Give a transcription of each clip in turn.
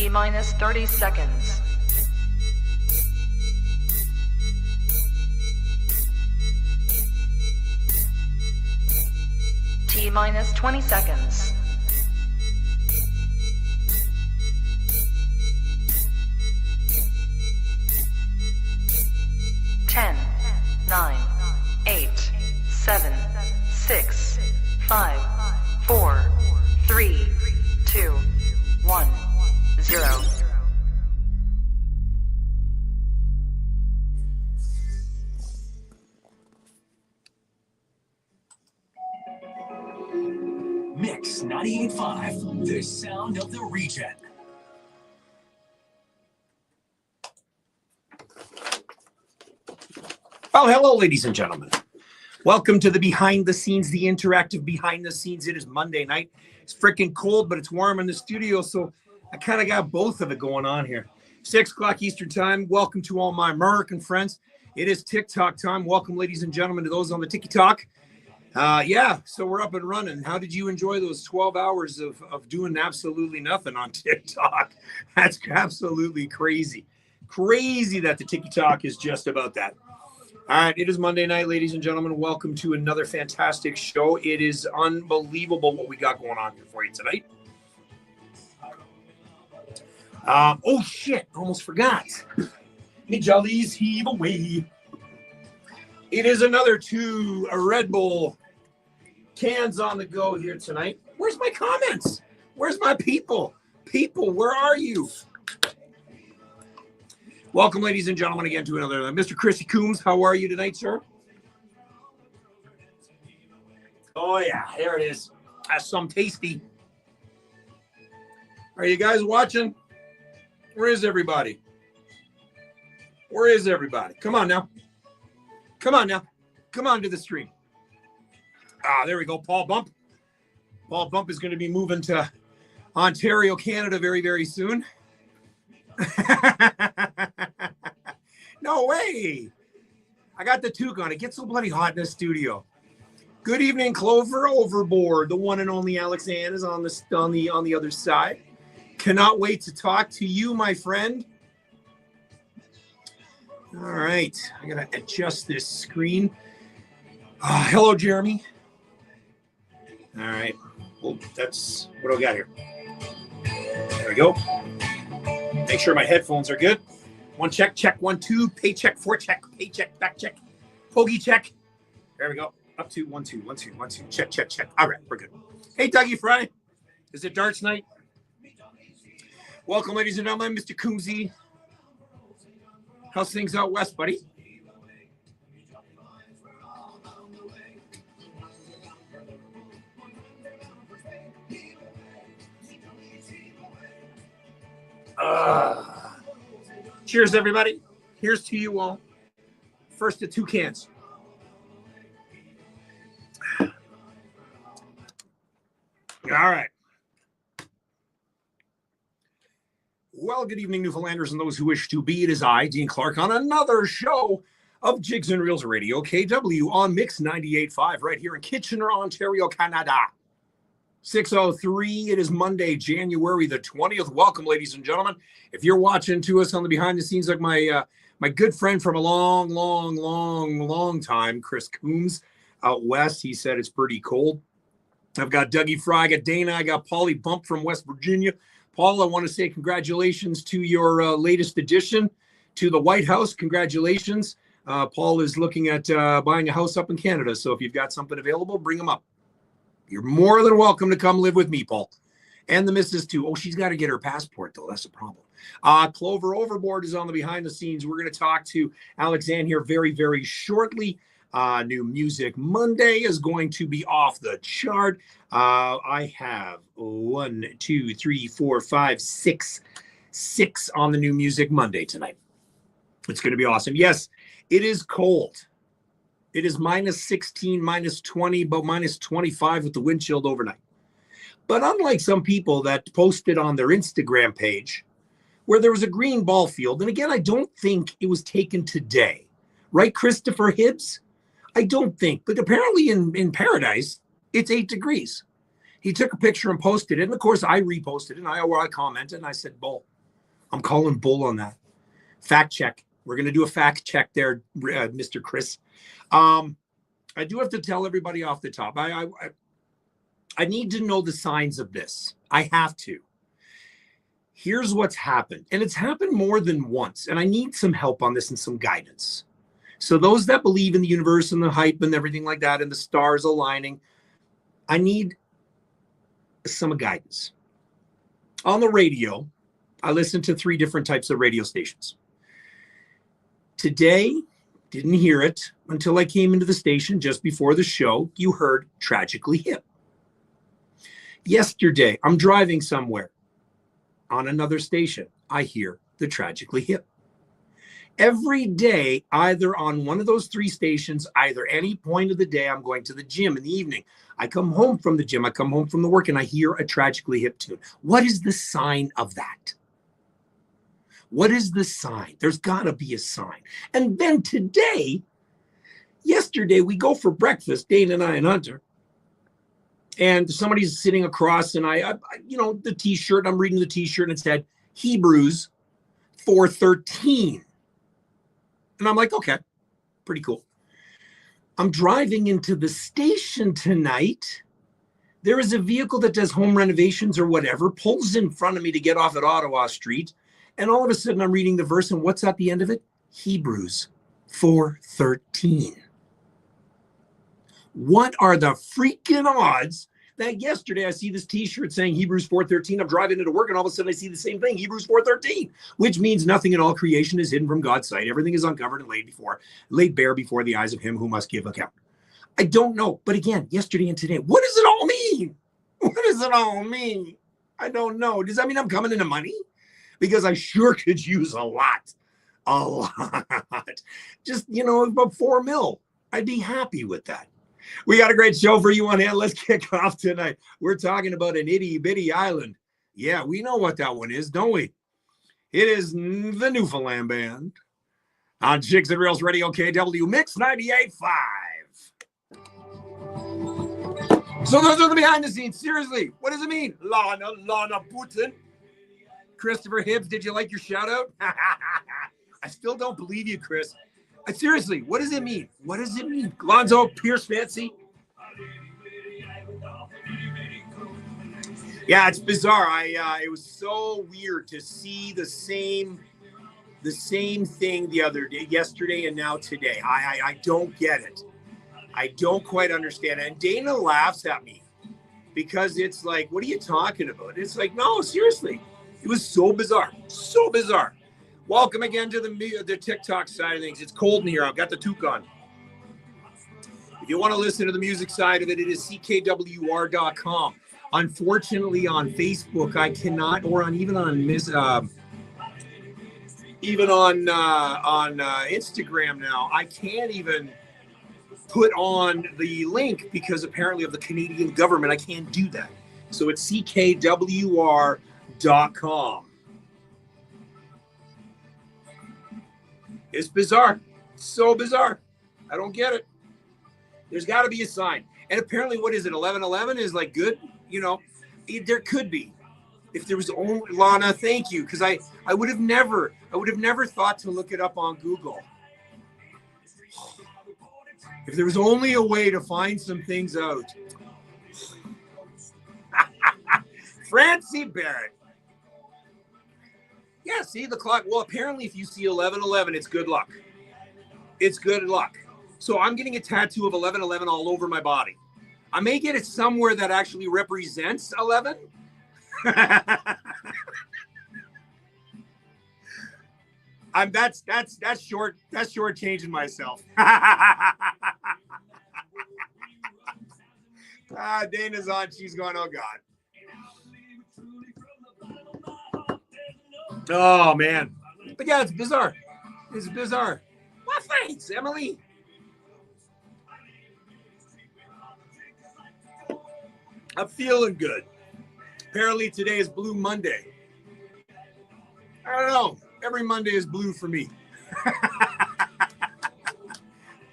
T-minus 30 seconds. T-minus 20 seconds. Ten, 9, 8, 7, 6, 5, 4, 3, 2, 1, 0. Mix 98.5, the sound of the region. Well, hello, ladies and gentlemen. Welcome to the behind the scenes, the interactive behind the scenes. It is Monday night. It's freaking cold, but it's warm in the studio, so I kind of got both of it going on here. 6 o'clock Eastern time. Welcome to all my American friends. It is TikTok time. Welcome, ladies and gentlemen, to those on the TikTok. So we're up and running. How did you enjoy those 12 hours of doing absolutely nothing on TikTok? That's absolutely crazy. Crazy that the TikTok is just about that. All right, it is Monday night, ladies and gentlemen. Welcome to another fantastic show. It is unbelievable what we got going on here for you tonight. Oh, shit, almost forgot. Me jollies heave away. It is another 2 Red Bull cans on the go here tonight. Where's my comments? Where's my people? People, where are you? Welcome, ladies and gentlemen, again to another. Mr. Chrissy Coombs, how are you tonight, sir? Oh, yeah, there it is. That's some tasty. Are you guys watching? Where is everybody? Where is everybody? Come on now. Come on now. Come on to the stream. There we go. Paul Bump. Paul Bump is going to be moving to Ontario, Canada very, very soon. No way. I got the toque on. It gets so bloody hot in the studio. Good evening, Clover Overboard. The one and only Alex Ann is on the other side. Cannot wait to talk to you, my friend. All right. I got to adjust this screen. Hello, Jeremy. All right. Well, that's what do I got here? There we go. Make sure my headphones are good. 1 check, check, 1, 2, paycheck, 4 check, paycheck, back check, hoagie check. There we go. Up to 1, 2, 1, 2, 1, 2. Check, check, check. All right, we're good. Hey, Dougie Fry. Is it darts night? Welcome, ladies and gentlemen, Mr. Coombsy. How's things out west, buddy? Cheers, everybody. Here's to you all. First of 2 cans. All right. Well, good evening, Newfoundlanders, and those who wish to be. It is I, Dean Clark, on another show of Jigs Reels Radio KW on Mix 98.5 right here in Kitchener, Ontario, Canada. 6:03. It is Monday, January the 20th. Welcome, ladies and gentlemen. If you're watching to us on the behind the scenes, like my good friend from a long time, Chris Coombs, out west, he said it's pretty cold. I've got Dougie Fry, I got Dana, I got Paulie Bump from West Virginia. Paul, I want to say congratulations to your latest addition to the White House. Congratulations. Paul is looking at buying a house up in Canada, so if you've got something available, bring them up. You're more than welcome to come live with me, Paul. And the missus, too. Oh, she's got to get her passport, though. That's the problem. Clover Overboard is on the behind the scenes. We're going to talk to Alex Ann here very, very shortly. New Music Monday is going to be off the chart. I have 1, 2, 3, 4, 5, 6 on the New Music Monday tonight. It's going to be awesome. Yes, it is cold. It is minus 16, minus 20, but minus 25 with the wind chilled overnight. But unlike some people that posted on their Instagram page where there was a green ball field, and again, I don't think it was taken today. Right, Christopher Hibbs? I don't think. But apparently in Paradise, it's 8 degrees. He took a picture and posted it. And, of course, I reposted it. And I commented, and I said, bull. I'm calling bull on that. Fact check. We're going to do a fact check there, Mr. Chris. I do have to tell everybody off the top. I need to know the signs of this. I have to. Here's what's happened. And it's happened more than once. And I need some help on this and some guidance. So those that believe in the universe and the hype and everything like that and the stars aligning, I need some guidance. On the radio, I listen to 3 different types of radio stations. Today, didn't hear it until I came into the station just before the show. You heard Tragically Hip. Yesterday, I'm driving somewhere on another station. I hear the Tragically Hip. Every day, either on one of those 3 stations, either any point of the day, I'm going to the gym in the evening. I come home from the gym, I come home from the work, and I hear a Tragically Hip tune. What is the sign of that? What is the sign? There's got to be a sign. And then yesterday, we go for breakfast, Dane and I and Hunter, and somebody's sitting across, and I the T-shirt, I'm reading the T-shirt, and it said Hebrews 4:13. And I'm like, okay, pretty cool. I'm driving into the station tonight. There is a vehicle that does home renovations or whatever, pulls in front of me to get off at Ottawa Street. And all of a sudden I'm reading the verse, and what's at the end of it? Hebrews 4:13. What are the freaking odds that yesterday I see this T-shirt saying Hebrews 4:13. I'm driving into work, and all of a sudden I see the same thing, Hebrews 4:13, which means nothing in all creation is hidden from God's sight. Everything is uncovered and laid bare before the eyes of him who must give account. I don't know. But again, yesterday and today, what does it all mean? What does it all mean? I don't know. Does that mean I'm coming into money? Because I sure could use a lot. Just, about 4 mil. I'd be happy with that. We got a great show for you on hand. Let's kick off tonight. We're talking about an itty bitty island. Yeah, we know what that one is, don't we? It is the Newfoundland Band on Jigs Radio KW Mix 98.5. So those are the behind the scenes. Seriously, what does it mean? Lana Putin. Christopher Hibbs, did you like your shout out? I still don't believe you, Chris. Seriously, what does it mean? What does it mean? Lonzo Pierce Fancy? Yeah, it's bizarre. It was so weird to see the same thing the other day, yesterday and now today. I don't get it. I don't quite understand it. And Dana laughs at me because it's like, what are you talking about? It's like, no, seriously. It was so bizarre. So bizarre. Welcome again to the TikTok side of things. It's cold in here. I've got the toque on. If you want to listen to the music side of it, it is ckwr.com. Unfortunately, on Facebook, I cannot, or on Instagram now, I can't even put on the link because apparently of the Canadian government, I can't do that. So it's ckwr.com. It's bizarre. It's so bizarre. I don't get it. There's got to be a sign. And apparently, what is it? 11/11 is like good. There could be. If there was only Lana, thank you, because I would have never thought to look it up on Google. If there was only a way to find some things out. Francie Barrett. Yeah, see the clock. Well, apparently if you see 11/11, it's good luck. It's good luck. So I'm getting a tattoo of 11/11 all over my body. I may get it somewhere that actually represents 11. That's shortchanging myself. Dana's on. She's going, oh God. Oh, man. But yeah, it's bizarre. It's bizarre. Well, thanks, Emily. I'm feeling good. Apparently today is Blue Monday. I don't know. Every Monday is blue for me.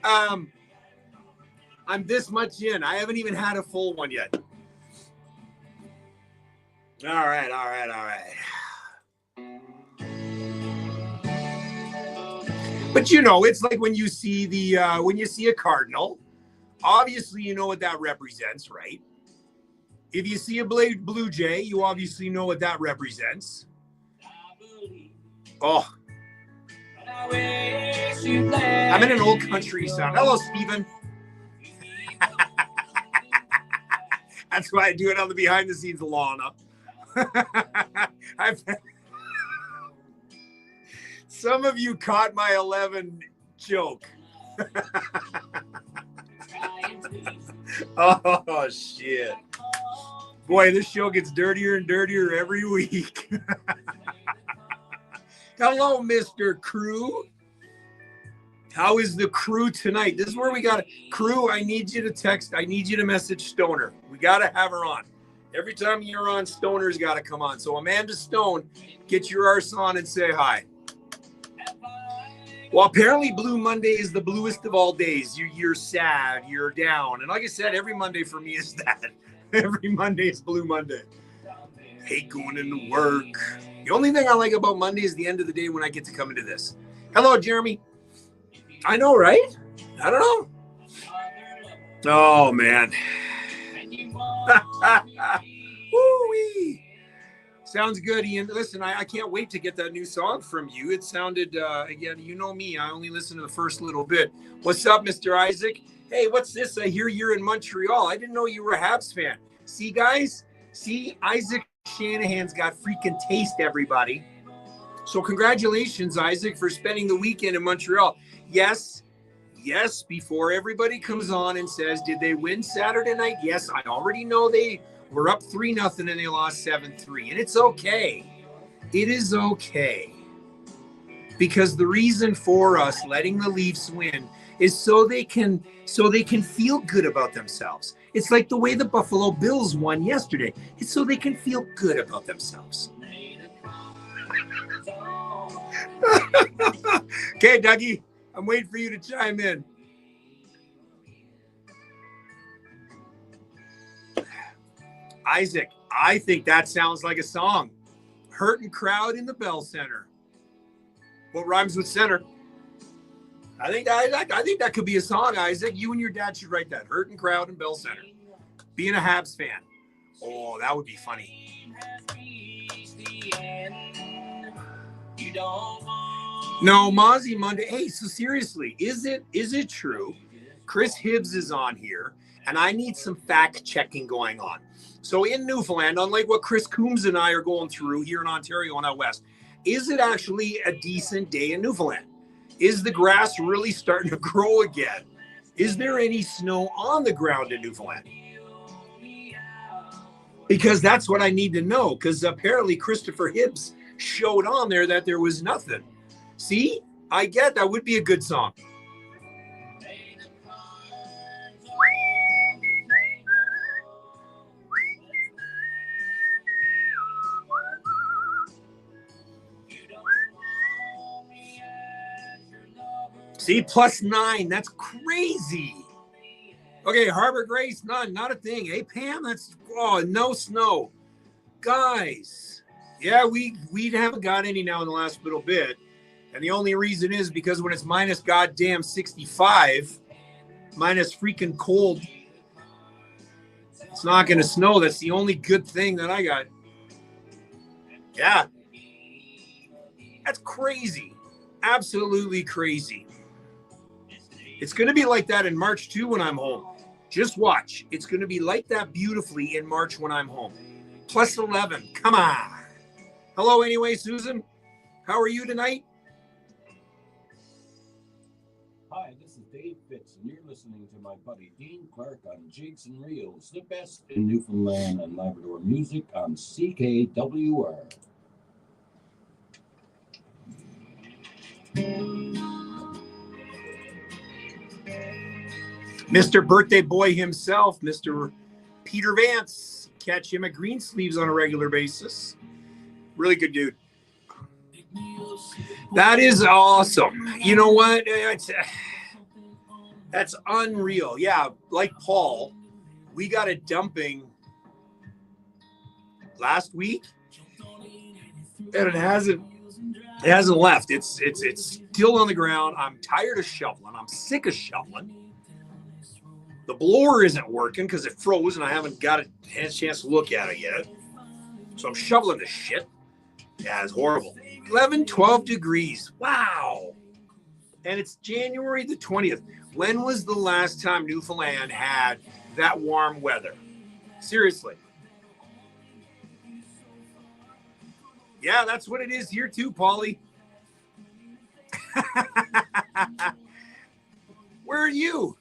I'm this much in. I haven't even had a full one yet. All right. But you know, it's like when you see when you see a cardinal, obviously you know what that represents, right? If you see a blue jay, you obviously know what that represents. Oh, I'm in an old country sound. Hello, Stephen. That's why I do it on the behind the scenes, Alana. Some of you caught my 11 joke. Oh, shit. Boy, this show gets dirtier and dirtier every week. Hello, Mr. Crew. How is the crew tonight? This is where we got to. Crew, I need you to text. I need you to message Stoner. We got to have her on. Every time you're on, Stoner's got to come on. So Amanda Stone, get your arse on and say hi. Well, apparently Blue Monday is the bluest of all days. You're sad, you're down. And like I said, every Monday for me is that. Every Monday is Blue Monday. Hate going into work. The only thing I like about Monday is the end of the day when I get to come into this. Hello, Jeremy. I know, right? I don't know. Oh, man. Woo-wee. Sounds good, Ian. Listen, I can't wait to get that new song from you. It sounded, again, you know me. I only listened to the first little bit. What's up, Mr. Isaac? Hey, what's this? I hear you're in Montreal. I didn't know you were a Habs fan. See, guys? See, Isaac Shanahan's got freaking taste, everybody. So congratulations, Isaac, for spending the weekend in Montreal. Yes, before everybody comes on and says, did they win Saturday night? Yes, I already know they were up 3-0 and they lost 7-3. And it's okay. It is okay. Because the reason for us letting the Leafs win is so they can feel good about themselves. It's like the way the Buffalo Bills won yesterday. It's so they can feel good about themselves. Okay, Dougie, I'm waiting for you to chime in. Isaac, I think that sounds like a song. Hurtin' Crowd in the Bell Center. What rhymes with center? I think that could be a song, Isaac. You and your dad should write that. Hurtin' Crowd in Bell Center. Being a Habs fan. Oh, that would be funny. No, Mozzie Monday. Hey, so seriously, is it true? Chris Hibbs is on here, and I need some fact checking going on. So in Newfoundland, unlike what Chris Coombs and I are going through here in Ontario and out west, is it actually a decent day in Newfoundland? Is the grass really starting to grow again? Is there any snow on the ground in Newfoundland? Because that's what I need to know, because apparently Christopher Hibbs showed on there that there was nothing. See, I get that would be a good song. See, +9. That's crazy. Okay, Harbor Grace, none, not a thing. Hey, Pam, that's no snow. Guys, yeah, we haven't got any now in the last little bit. And the only reason is because when it's minus goddamn 65, minus freaking cold, it's not going to snow. That's the only good thing that I got. Yeah. That's crazy. Absolutely crazy. It's going to be like that in March, too, when I'm home. Just watch. It's going to be like that beautifully in March when I'm home. +11. Come on. Hello, anyway, Susan. How are you tonight? Hi, this is Dave Fitz, and you're listening to my buddy Dean Clark on Jigs and Reels, the best in Newfoundland and Labrador music on CKWR. Mr. Birthday Boy himself, Mr. Peter Vance. Catch him at Greensleeves on a regular basis. Really good dude. That is awesome. You know what? That's unreal. Yeah, like Paul, we got a dumping last week, and it hasn't left. It's still on the ground. I'm tired of shoveling. I'm sick of shoveling. The blower isn't working because it froze and I haven't got a chance to look at it yet. So I'm shoveling this shit. Yeah, it's horrible. 11, 12 degrees. Wow. And it's January the 20th. When was the last time Newfoundland had that warm weather? Seriously. Yeah, that's what it is here too, Paulie. Where are you?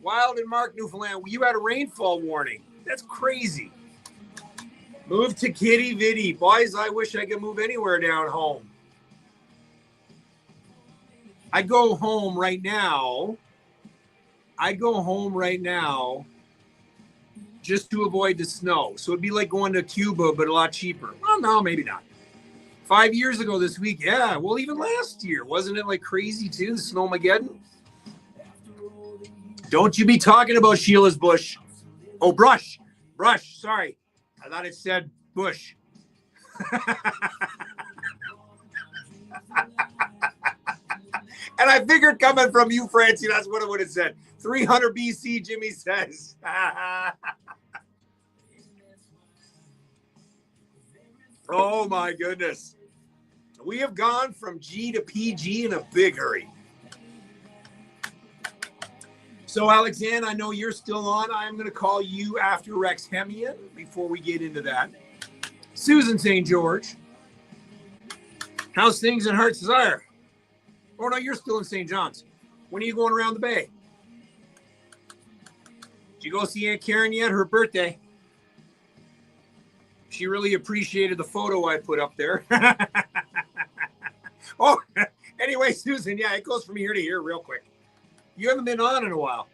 Wild and Mark, Newfoundland. You had a rainfall warning. That's crazy. Move to Kitty Vitty. Boys, I wish I could move anywhere down home. I'd go home right now. Just to avoid the snow. So it'd be like going to Cuba, but a lot cheaper. Well, no, maybe not. 5 years ago this week, yeah. Well, even last year. Wasn't it like crazy too, the Snowmageddon? Don't you be talking about Sheila's bush. Oh, brush. Sorry. I thought it said bush. And I figured coming from you, Francie, that's what it would have said. 300 BC, Jimmy says. Oh, my goodness. We have gone from G to PG in a big hurry. So, Alexanne, I know you're still on. I'm going to call you after Rex Hemian before we get into that. Susan St. George. How's things in Heart's Desire? Oh, no, you're still in St. John's. When are you going around the bay? Did you go see Aunt Karen yet? Her birthday. She really appreciated the photo I put up there. Oh, anyway, Susan, yeah, it goes from here to here real quick. You haven't been on in a while.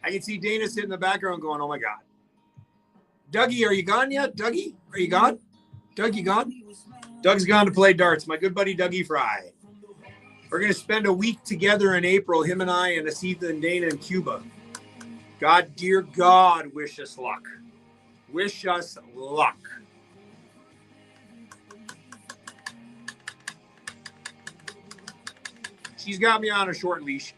I can see Dana sitting in the background going, oh, my God. Dougie, are you gone yet? Dougie, are you gone? Doug, you gone? Doug's gone to play darts. My good buddy, Dougie Fry. We're going to spend a week together in April, him and I and Asitha and Dana in Cuba. God, dear God, wish us luck. Wish us luck. She's got me on a short leash.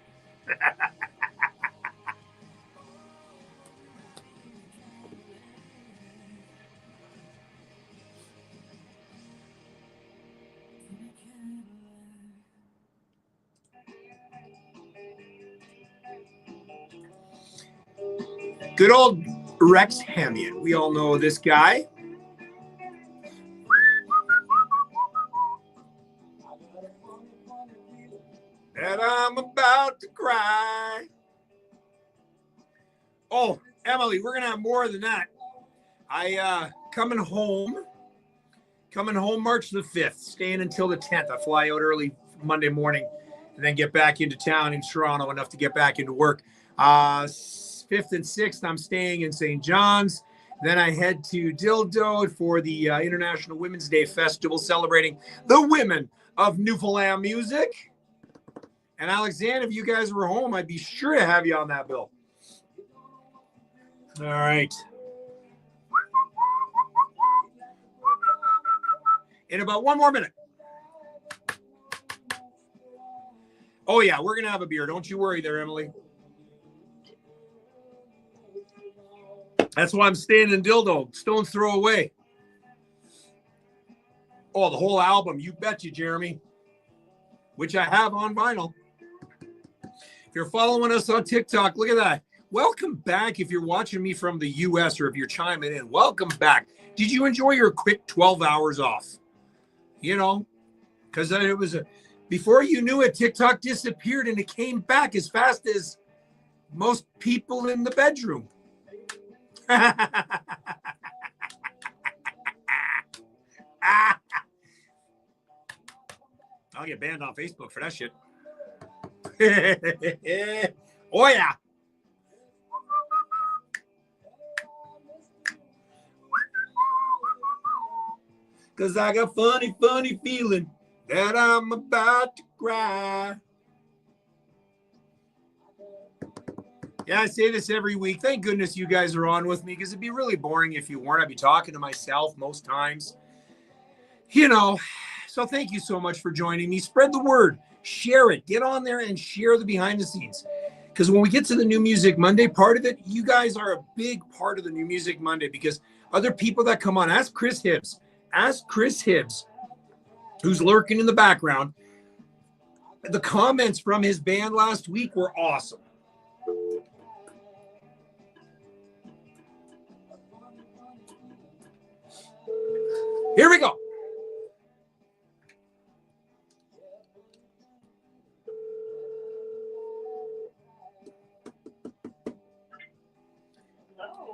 Good old Rex Hemian. We all know this guy. And I'm about to cry. Oh, Emily, we're going to have more than that. Coming home March the 5th, staying until the 10th. I fly out early Monday morning and then get back into town in Toronto enough to get back into work. 5th and 6th, I'm staying in St. John's. Then I head to Dildo for the International Women's Day Festival celebrating the women of Newfoundland music. And Alexander, if you guys were home, I'd be sure to have you on that bill. All right. In about one more minute. Oh, yeah, we're going to have a beer. Don't you worry there, Emily. That's why I'm staying in Dildo. Stone's Throw Away. Oh, the whole album. You betcha, Jeremy. Which I have on vinyl. If you're following us on TikTok, look at that. Welcome back if you're watching me from the U.S. or if you're chiming in. Welcome back. Did you enjoy your quick 12 hours off? You know, because it was before you knew it, TikTok disappeared and it came back as fast as most people in the bedroom. I'll get banned on Facebook for that shit. Oh, yeah. Because I got funny feeling that I'm about to cry. Yeah, I say this every week. Thank goodness you guys are on with me because it'd be really boring if you weren't. I'd be talking to myself most times. You know, So thank you so much for joining me. Spread the word. Share it. Get on there and share the behind the scenes. Because when we get to the New Music Monday part of it, you guys are a big part of the New Music Monday because other people that come on, ask Chris Hibbs, who's lurking in the background. The comments from his band last week were awesome. Here we go.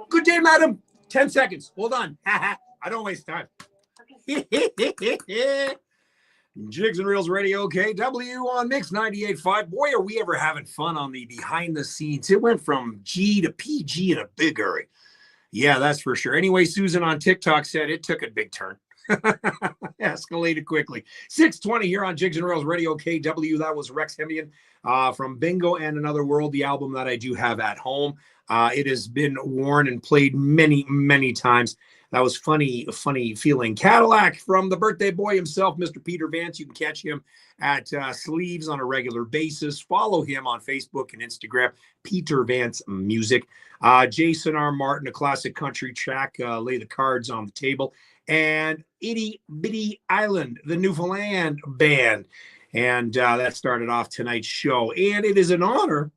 Good day, madam. 10 seconds. Hold on. I don't waste time. Jigs and Reels Radio KW on Mix 98.5. Boy, are we ever having fun on the behind the scenes. It went from G to PG in a big hurry. Yeah, that's for sure. Anyway, Susan on TikTok said it took a big turn. Escalated quickly. 6:20 here on Jigs and Reels Radio KW. That was Rex Hemian from Bingo and Another World, the album that I do have at home. It has been worn and played many, many times. That was funny feeling. Cadillac from the birthday boy himself, Mr. Peter Vance. You can catch him at Sleeves on a regular basis. Follow him on Facebook and Instagram, Peter Vance Music. Jason R. Martin, a classic country track, Lay the Cards on the Table. And Itty Bitty Island, the Newfoundland band. And that started off tonight's show. And it is an honor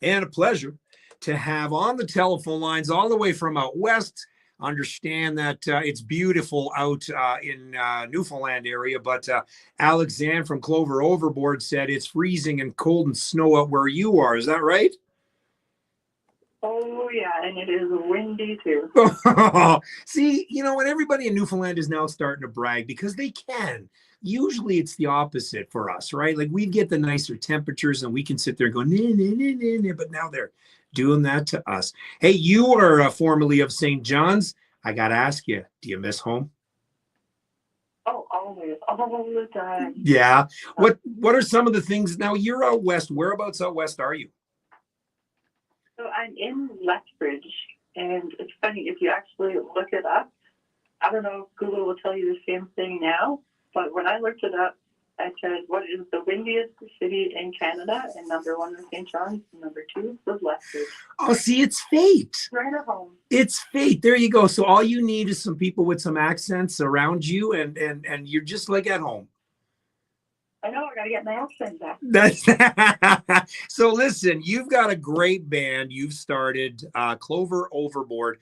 and a pleasure to have on the telephone lines all the way from out west. Understand that it's beautiful out in Newfoundland area, but Alexandre from Clover Overboard said it's freezing and cold and snow out where you are. Is that right? Oh, yeah, and it is windy, too. See, you know, and everybody in Newfoundland is now starting to brag because they can. Usually it's the opposite for us, right? Like we get the nicer temperatures and we can sit there and go, nah, but now they're doing that to us. Hey, you are formerly of St. John's. I got to ask you, do you miss home? Oh, always, all the time. Yeah. What are some of the things? Now, you're out west. Whereabouts out west are you? So I'm in Lethbridge, and it's funny, if you actually look it up, I don't know if Google will tell you the same thing now, but when I looked it up, I said, what is the windiest city in Canada? And number 1 was St. John's, and number 2 was Lethbridge. Oh, see, it's fate. Right at home. It's fate. There you go. So all you need is some people with some accents around you, and you're just like at home. I know, I got to get my accent back. That's so listen, you've got a great band. You've started Clover Overboard.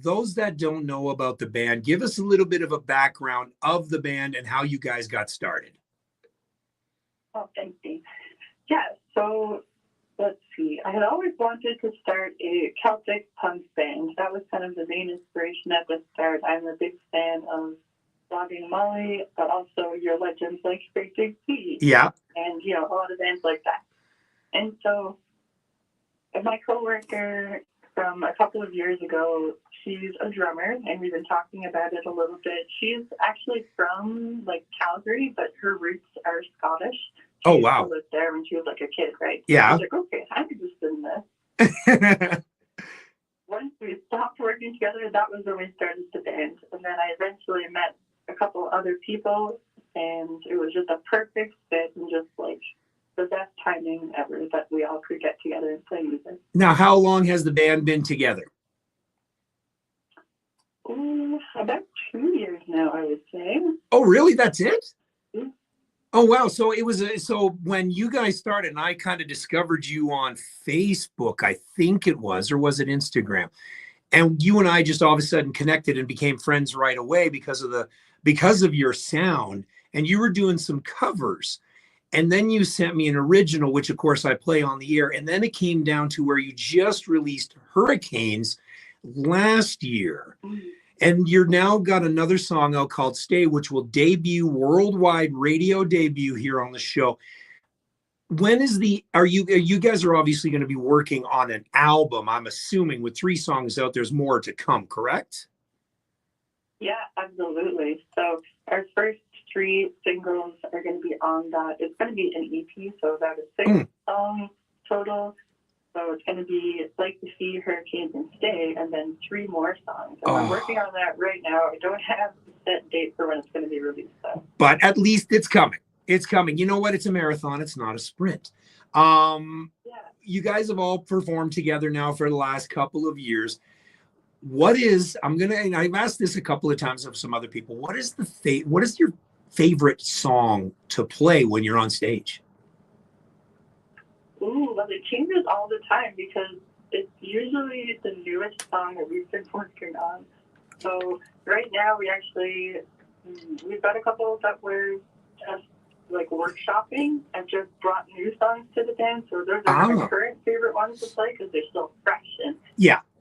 Those that don't know about the band, give us a little bit of a background of the band and how you guys got started. Oh, thank you. Yeah, so let's see. I had always wanted to start a Celtic punk band. That was kind of the main inspiration at the start. I'm a big fan of Flogging Molly, but also your legends like Great Big Sea. Yeah. And, you know, a lot of bands like that. And so my coworker from a couple of years ago, she's a drummer, and we've been talking about it a little bit. She's actually from, like, Calgary, but her roots are Scottish. Oh, wow. She lived there when she was, like, a kid, right? Yeah. I was like, okay, I'm interested in this. Once we stopped working together, that was when we started the band. And then I eventually met a couple other people, and it was just a perfect fit and just, like, the best timing ever that we all could get together and play music. Now, how long has the band been together? About 2 years now, I would say. Oh, really? That's it? Mm-hmm. Oh, wow. So it was so when you guys started, and I kind of discovered you on Facebook, I think it was, or was it Instagram? And you and I just all of a sudden connected and became friends right away because of your sound. And you were doing some covers. And then you sent me an original, which of course I play on the air. And then it came down to where you just released Hurricanes last year. And you're now got another song out called Stay, which will debut worldwide radio debut here on the show. When is you guys are obviously going to be working on an album, I'm assuming, with 3 songs out, there's more to come, correct? Yeah, absolutely. So our first 3 singles are going to be on that. It's going to be an EP, so about a 6 songs total. So it's going to be Like the Sea, Hurricanes, and Stay, and then 3 more songs. And we're working on that right now. I don't have the set date date for when it's going to be released. So. But at least it's coming. It's coming. You know what? It's a marathon. It's not a sprint. You guys have all performed together now for the last couple of years. I've asked this a couple of times of some other people. What is your favorite song to play when you're on stage? Ooh, well, it changes all the time because it's usually the newest song that we've been working on. So right now we've got a couple that we're just like workshopping and just brought new songs to the band. So those are my current favorite ones to play because they're still fresh and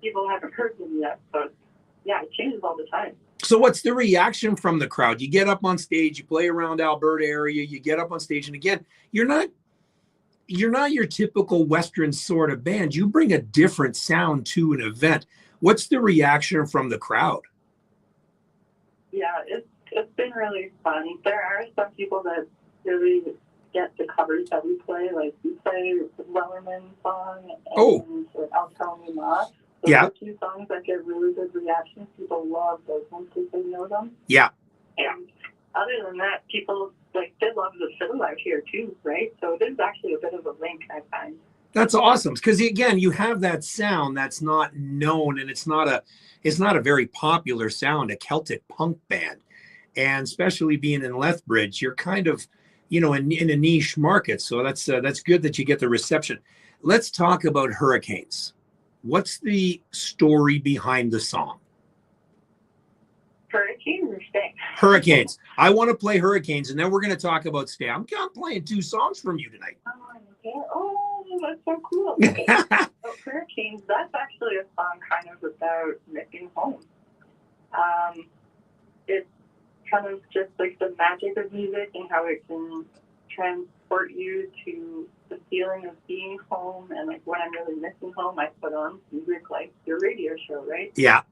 people haven't heard them yet. So yeah, it changes all the time. So what's the reaction from the crowd? You get up on stage, you play around Alberta area, you get up on stage, and again, you're not your typical Western sort of band. You bring a different sound to an event. What's the reaction from the crowd? Yeah, it's been really fun. There are some people that really get the covers that we play. Like we play the Wellerman song and I'll Tell Me Ma. Those are two songs that get really good reactions. People love those ones because they know them. Yeah. And other than that, people they love the fiddle out here too, right? So it is actually a bit of a link, I find. That's awesome because again, you have that sound that's not known, and it's not a very popular sound, a Celtic punk band, and especially being in Lethbridge, you're kind of, in a niche market. So that's good that you get the reception. Let's talk about Hurricanes. What's the story behind the song? Hurricanes or Stay? Hurricanes. I want to play Hurricanes, and then we're going to talk about Stay. I'm playing 2 songs from you tonight. Oh, okay. Oh, that's so cool. Okay. So Hurricanes, that's actually a song kind of about missing home. It's kind of just like the magic of music and how it can transport you to the feeling of being home. And like when I'm really missing home, I put on music like your radio show, right? Yeah.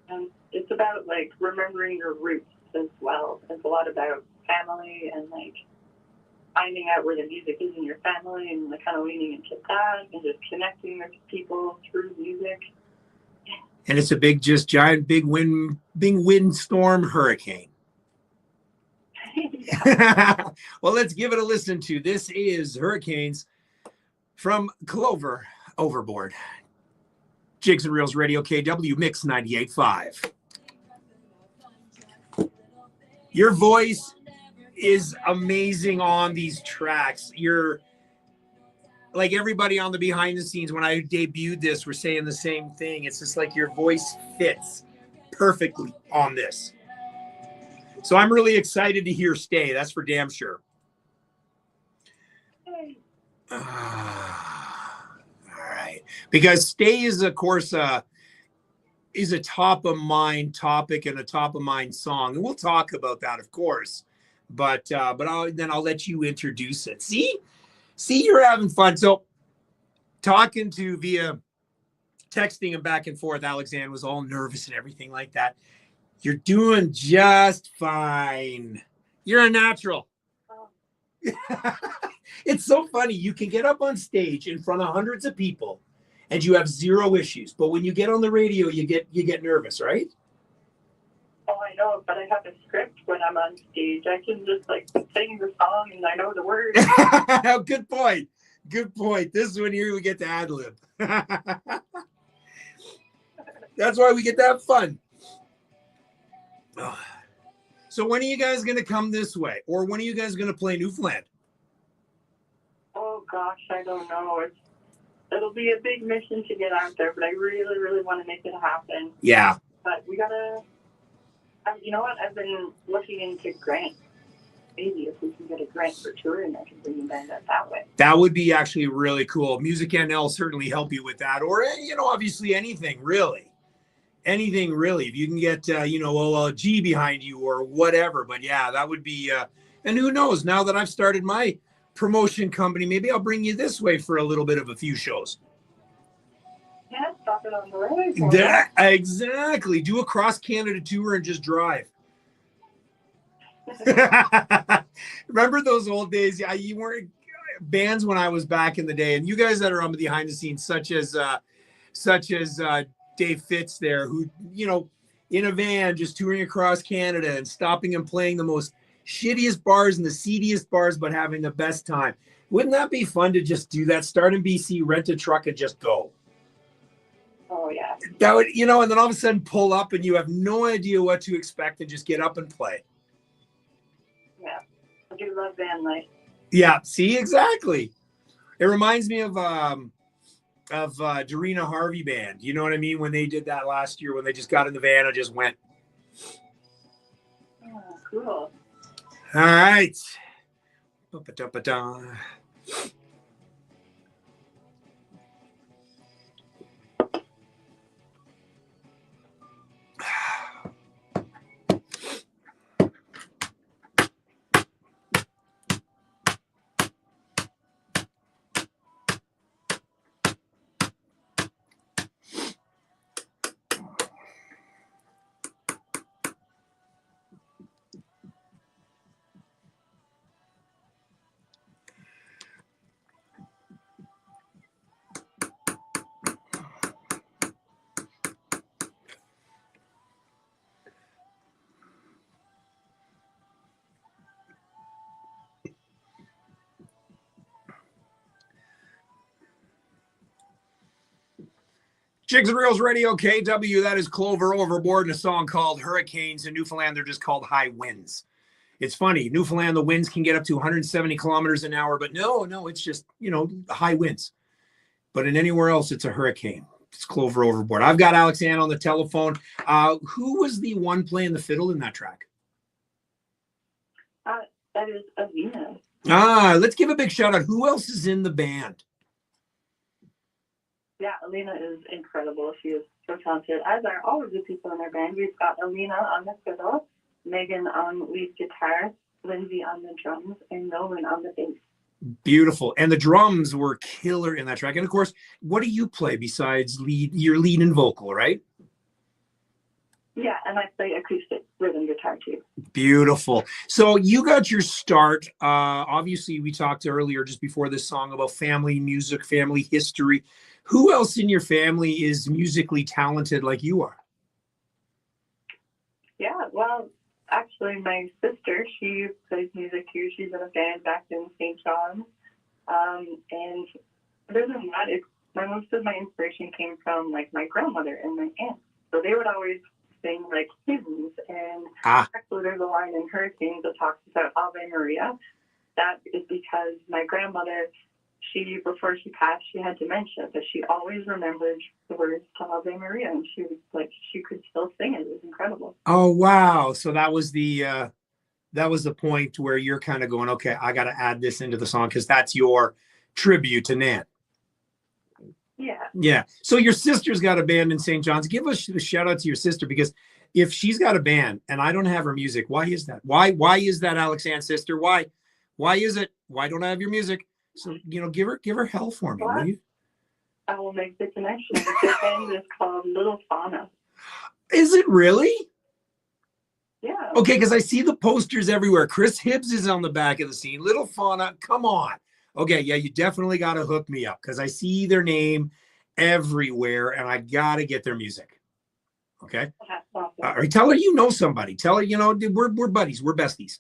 And it's about like remembering your roots as well. It's a lot about family and like finding out where the music is in your family and like kind of leaning into that and just connecting with people through music. And it's a big windstorm hurricane. Well, let's give it a listen to. This is Hurricanes from Clover Overboard. Jigs Reels Radio KW Mix 98.5. Your voice is amazing on these tracks. You're like everybody on the behind the scenes when I debuted this were saying the same thing. It's just like your voice fits perfectly on this. So I'm really excited to hear Stay. That's for damn sure. All right. Because Stay is, of course, is a top of mind topic and a top of mind song. And we'll talk about that, of course. But I'll let you introduce it. See, you're having fun. So talking to via texting and back and forth, Alexander was all nervous and everything like that. You're doing just fine. You're a natural. It's so funny. You can get up on stage in front of hundreds of people and you have zero issues. But when you get on the radio, you get nervous, right? Oh, I know, but I have a script when I'm on stage. I can just like sing the song and I know the words. Good point. Good point. This is when you get to ad-lib. That's why we get to have fun. So when are you guys going to come this way? Or when are you guys going to play Newfoundland? Oh, gosh, I don't know. It'll be a big mission to get out there, but I really, really want to make it happen. Yeah. But we got to, you know what? I've been looking into grants. Maybe if we can get a grant for touring, I can bring the band out that way. That would be actually really cool. Music NL certainly help you with that. Or, obviously anything, really. Anything really, if you can get OLG behind you or whatever. But yeah, that would be and who knows, now that I've started my promotion company, maybe I'll bring you this way for a little bit of a few shows. Yeah, stop it on the way. Exactly. Do a cross Canada tour and just drive. Remember those old days? Yeah, you weren't bands when I was back in the day, and you guys that are on the behind the scenes, such as Dave Fitz there, who, in a van just touring across Canada and stopping and playing the most shittiest bars and the seediest bars, but having the best time. Wouldn't that be fun to just do that? Start in BC, rent a truck, and just go. Oh, yeah. That would, you know, and then all of a sudden pull up and you have no idea what to expect and just get up and play. Yeah. I do love van life. Yeah, see, exactly. It reminds me of Dorina Harvey Band. You know what I mean? When they did that last year, when they just got in the van and just went. Oh, cool. All right. Ba-ba-da-ba-da. Jigs Reels Radio KW, that is Clover Overboard, and a song called Hurricanes. In Newfoundland, they're just called high winds. It's funny, Newfoundland, the winds can get up to 170 kilometers an hour, but no, it's just, you know, high winds. But in anywhere else, it's a hurricane. It's Clover Overboard. I've got Alex Ann on the telephone. Who was the one playing the fiddle in that track? That is Avina. Let's give a big shout out. Who else is in the band? Yeah, Alina is incredible. She is so talented, as are all of the people in our band. We've got Alina on the fiddle, Megan on lead guitar, Lindsay on the drums, and Nolan on the bass. Beautiful. And the drums were killer in that track. And of course, what do you play besides your lead and vocal, right? Yeah, and I play acoustic rhythm guitar too. Beautiful. So you got your start. Obviously, we talked earlier just before this song about family music, family history. Who else in your family is musically talented like you are? Yeah, well, actually, my sister, she plays music too. She's in a band back in St. John's. And other than that, most of my inspiration came from like my grandmother and my aunt. So they would always sing like hymns. And actually, there's a line in Hurricanes that talks about Ave Maria. That is because my grandmother, before she passed, she had dementia, but she always remembered the words to Ave Maria, and she was like, she could still sing it. It was incredible. Oh, wow. So that was the point where you're kind of going, okay, I got to add this into the song because that's your tribute to Nan. Yeah. Yeah. So your sister's got a band in St. John's. Give us a shout out to your sister, because if she's got a band and I don't have her music, why is that? Why is that, Alex Ann's sister? Why is it? Why don't I have your music? So, you know, give her hell for me, will you? I will make the connection. The band is called Little Fauna. Is it really? Yeah. Okay, because I see the posters everywhere. Chris Hibbs is on the back of the scene. Little Fauna, come on. Okay, yeah, you definitely got to hook me up because I see their name everywhere and I got to get their music. Okay? Awesome. Tell her you know somebody. Tell her, you know, we're buddies. We're besties.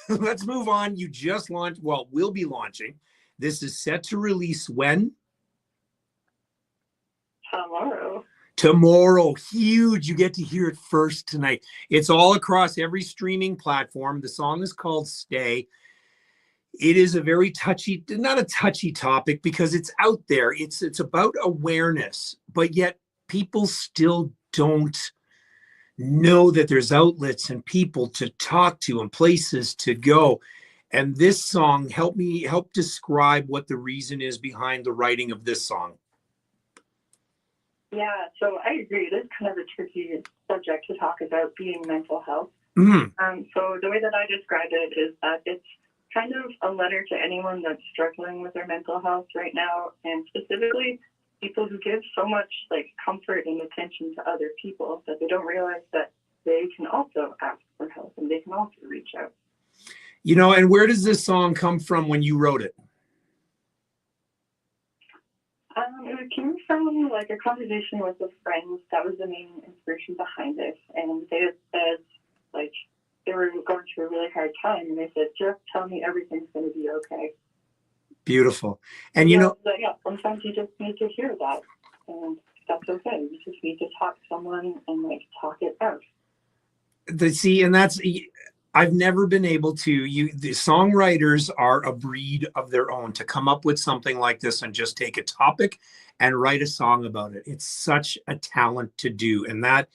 Let's move on. You just launched, well, we'll be launching. This is set to release when? Tomorrow. Huge. You get to hear it first tonight. It's all across every streaming platform. The song is called Stay. It is a very touchy, not a touchy topic because it's out there. It's about awareness, but yet people still don't know that there's outlets and people to talk to and places to go. And this song help describe what the reason is behind the writing of this song. Yeah, so I agree. It is kind of a tricky subject to talk about, being mental health. Mm-hmm. So the way that I describe it is that it's kind of a letter to anyone that's struggling with their mental health right now, and specifically people who give so much like comfort and attention to other people that they don't realize that they can also ask for help and they can also reach out. You know, and where does this song come from when you wrote it? It came from like a conversation with a friend. That was the main inspiration behind it. And they had said, like, they were going through a really hard time, and they said, "Just tell me everything's going to be okay." Beautiful. And you know, yeah, sometimes you just need to hear that, and that's okay. You just need to talk to someone and like talk it out. and that's, I've never been able to, the songwriters are a breed of their own to come up with something like this and just take a topic and write a song about it. It's such a talent to do. And that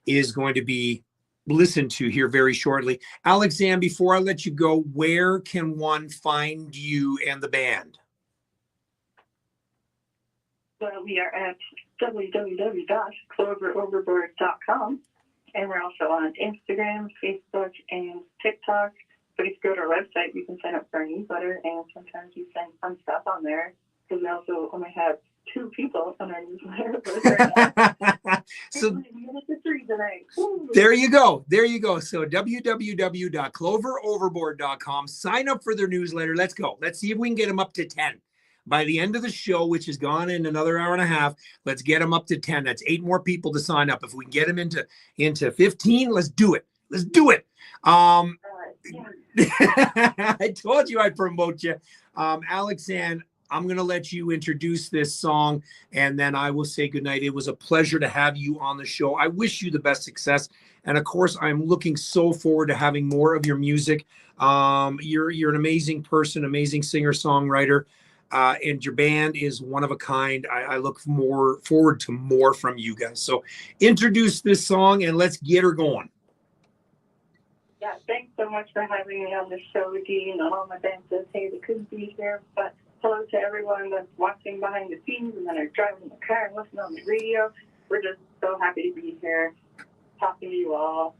is going to be listened to here very shortly. Alexanne, before I let you go, where can one find you and the band? Well, we are at www.cloveroverboard.com. And we're also on Instagram, Facebook, and TikTok. But if you go to our website, you can sign up for our newsletter, and sometimes we send fun stuff on there, because we also only have 2 people on our newsletter. So there you go. So www.cloveroverboard.com. Sign up for their newsletter. Let's go. Let's see if we can get them up to 10. By the end of the show, which is gone in another hour and a half, let's get them up to 10. That's 8 more people to sign up. If we can get them into 15, let's do it. Let's do it. I told you I'd promote you. Alexanne, I'm going to let you introduce this song, and then I will say goodnight. It was a pleasure to have you on the show. I wish you the best success. And of course, I'm looking so forward to having more of your music. You're an amazing person, amazing singer, songwriter. And your band is one of a kind. I look forward to more from you guys. So introduce this song and let's get her going. Yeah, thanks so much for having me on the show, Dean. And all my band says, hey, they couldn't be here, but hello to everyone that's watching behind the scenes and then are driving in the car and listening on the radio. We're just so happy to be here, talking to you all.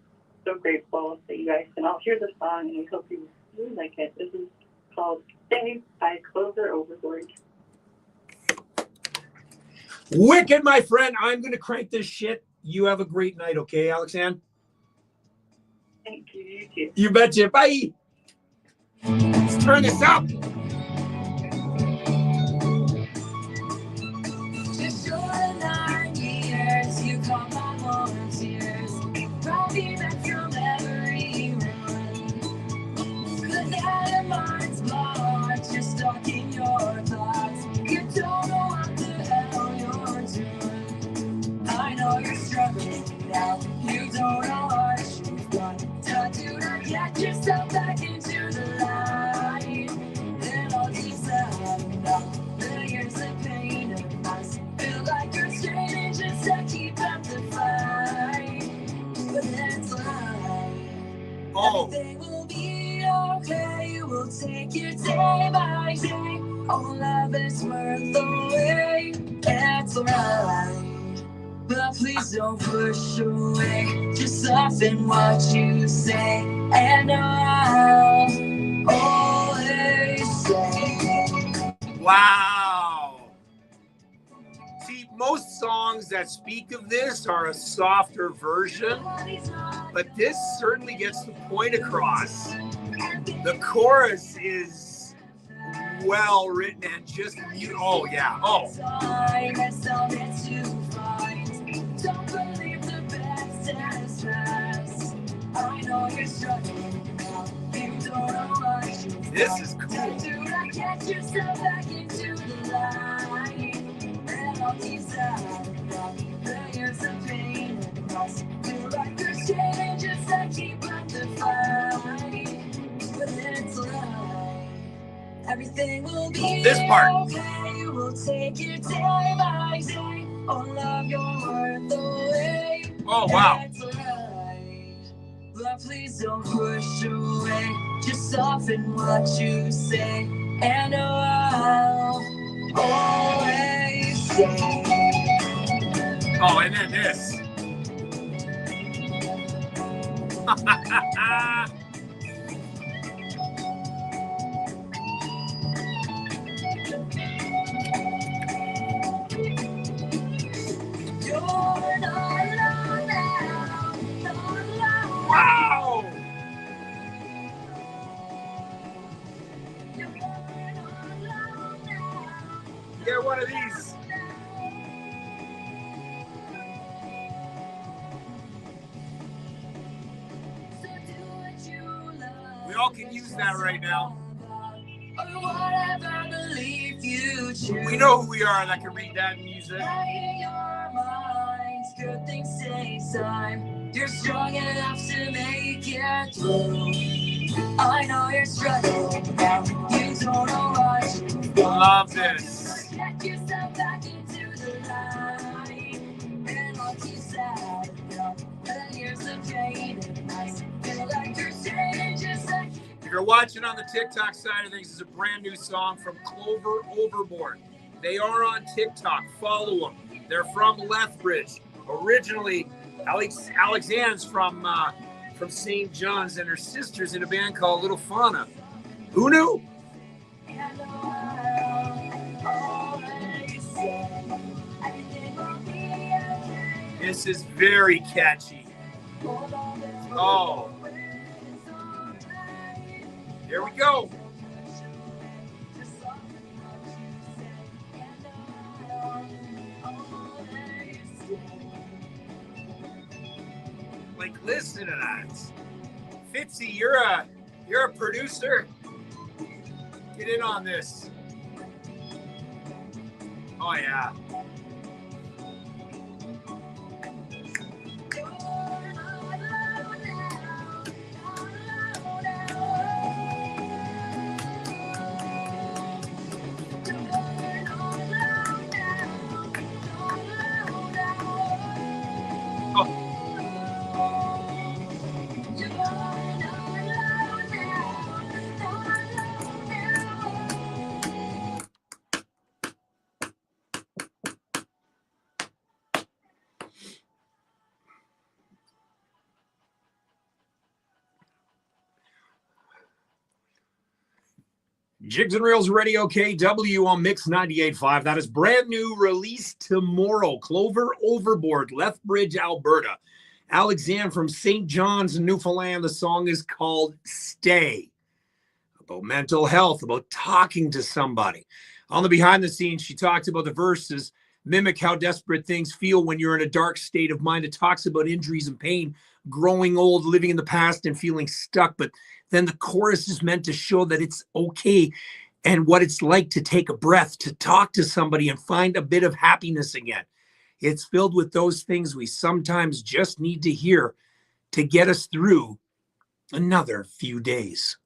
So grateful that you guys can all hear the song, and we hope you really like it. This is called Stay by Clover Overboard. Wicked, my friend. I'm going to crank this shit. You have a great night, okay, Alexanne? Thank you. You too. You betcha. Bye. Let's turn this up. Just short 9 years, you caught my moments years, brought me back from every run. Cause out of mind's blocked, you're stuck in your thoughts. You don't know what the hell you're doing. I know you're struggling now, you don't know what you've done. Do not get yourself back into the light. And all these the years of pain and loss feel like you're straining just to keep up the fight. But that's life. Everything will be okay. We'll take it day by day. All love is worth the wait. That's right. But please don't push away. Just soften what you say, and I'll always say. Wow. See, most songs that speak of this are a softer version, but this certainly gets the point across. The chorus is well written and just oh yeah. Oh. Don't believe the best is best. I know you're struggling now. You don't know what you've This is cool. Do not get yourself back into the light. And all these the years of pain and loss feel like you're straining just to keep up the fight. But it's life. Everything will be This part. okay. We'll take it day by day. Oh, love, you're worth the wait. Oh, wow. That's right. But please don't push away. Just soften what you say. And I'll always say. Oh, and then this. You're not alone now. Not alone. Wow. You're not alone now. Get one of these. all can use that right now. Or whatever belief you choose. We know who we are that can read that music. In your mind, good things take time. You're strong enough to make it through. I know you're struggling now. You don't know what. Love this. Get yourself back into the light. And like you said, the years of pain and nights feel like you're staying just like. If you're watching on the TikTok side of things, it's a brand new song from Clover Overboard. They are on TikTok. Follow them. They're from Lethbridge. Originally, Alex Ann's from St. John's, and her sister's in a band called Little Fauna. Who knew? This is very catchy. Oh. Here we go. Like, listen to that. Fitzy, you're a producer. Get in on this. Oh yeah. Jigs and Reels Radio KW on Mix 98.5. That is brand new, release tomorrow. Clover Overboard, Lethbridge, Alberta. Alexandre from St. John's, Newfoundland. The song is called Stay. About mental health, about talking to somebody. On the behind the scenes, she talked about the verses mimic how desperate things feel when you're in a dark state of mind. It talks about injuries and pain, growing old, living in the past, and feeling stuck. But then the chorus is meant to show that it's okay and what it's like to take a breath, to talk to somebody and find a bit of happiness again. It's filled with those things we sometimes just need to hear to get us through another few days.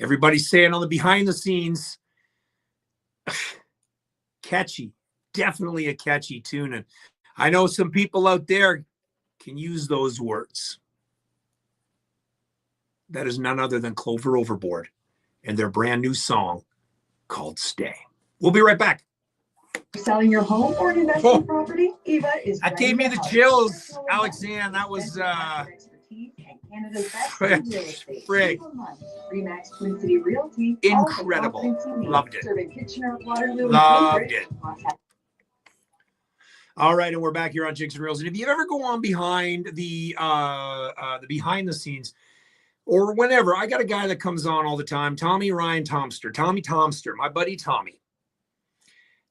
Everybody's saying on the behind the scenes, catchy, definitely a catchy tune. And I know some people out there can use those words. That is none other than Clover Overboard and their brand new song called Stay. We'll be right back. Selling your home or an investment property? Eva is. That gave me the chills, Alexandre. That was frig. Incredible. Loved it. Loved it. All right, and we're back here on Jigs and Reels. And if you ever go on behind the behind the scenes, or whenever, I got a guy that comes on all the time, Tommy Tomster, my buddy Tommy.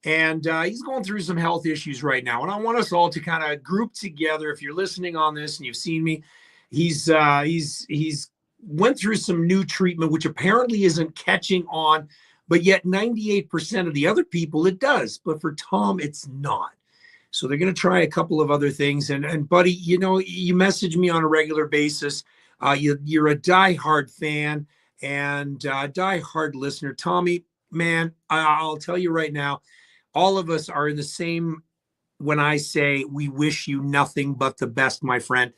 And he's going through some health issues right now. And I want us all to kind of group together. If you're listening on this and you've seen me, he's went through some new treatment, which apparently isn't catching on, but yet 98% of the other people it does. But for Tom, it's not. So they're going to try a couple of other things. And buddy, you know, you message me on a regular basis. You're a diehard fan and diehard listener. Tommy, man, I'll tell you right now, all of us are in the same when I say we wish you nothing but the best, my friend.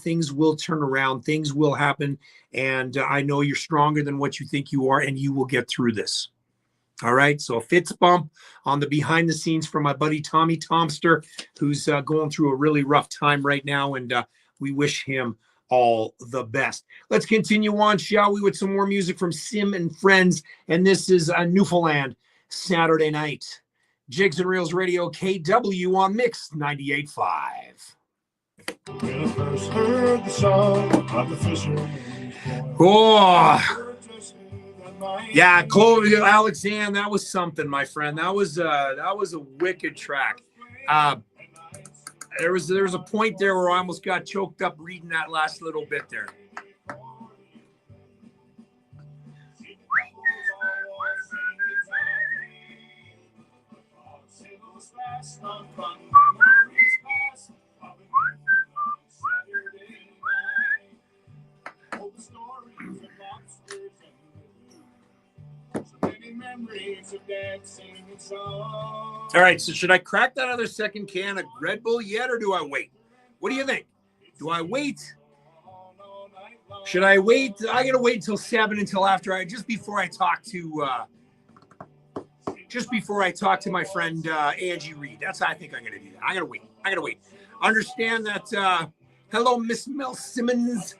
Things will turn around. Things will happen. And I know you're stronger than what you think you are, and you will get through this. All right. So a fits bump on the behind the scenes for my buddy Tommy Tomster, who's going through a really rough time right now. And we wish him all the best. Let's continue on, shall we, with some more music from Sim and Friends. And this is Newfoundland Saturday night. Jigs and Reels Radio KW on Mix 98.5. When I first heard the song of the fisherman. Oh, yeah, Chloe, Alexandre, that was something, my friend. That was a wicked track. There was a point there where I almost got choked up reading that last little bit there. past on fun memories past. I've been working on Saturday night. Old stories of lobsters and so many memories of dancing and songs. All right, so should I crack that other second can of Red Bull yet, or do I wait? What do you think? Do I wait? Should I wait? I gotta wait until 7 until after just before I talk to my friend Angie Reed. That's how I think I'm gonna do that. I gotta wait. Understand that. Hello, Miss Mel Simmons.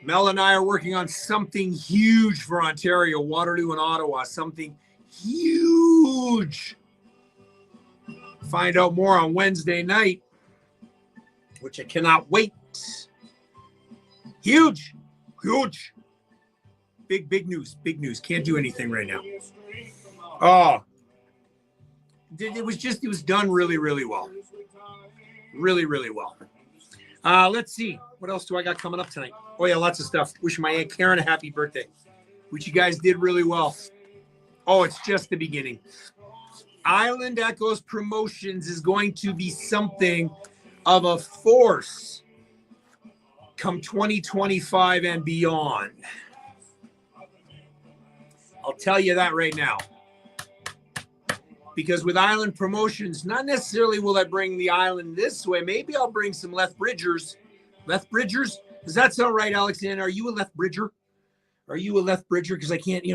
Mel and I are working on something huge for Ontario, Waterloo, and Ottawa. Something huge. Find out more on Wednesday night, which I cannot wait. Huge. Big news. Can't do anything right now. Oh, it was done really well. Really well. Let's see. What else do I got coming up tonight? Oh yeah, lots of stuff. Wishing my Aunt Karen a happy birthday, which you guys did really well. Oh, it's just the beginning. Island Echoes Promotions is going to be something of a force come 2025 and beyond. I'll tell you that right now. Because with Island Promotions, not necessarily will I bring the island this way. Maybe I'll bring some Lethbridgers. Lethbridgers? Does that sound right, Alexander? Are you a Lethbridger? Because I can't,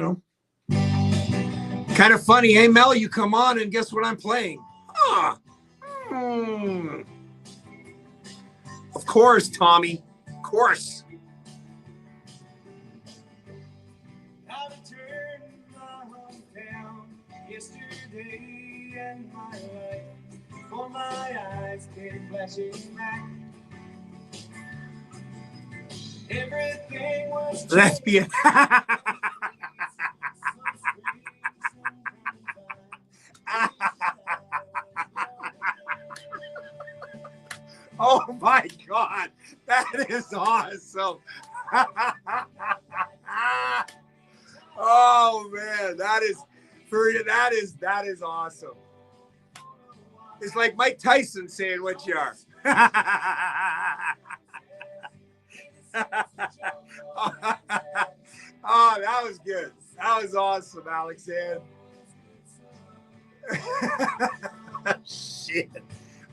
Kind of funny, hey, Mel, you come on and guess what I'm playing? Of course, Tommy. Of course. I returned to my hometown yesterday, and my life before my eyes came flashing back. Everything was Lesbian. Oh my God, that is awesome. Oh man, that is awesome. It's like Mike Tyson saying what you are. Oh, that was good. That was awesome, Alexander. Shit.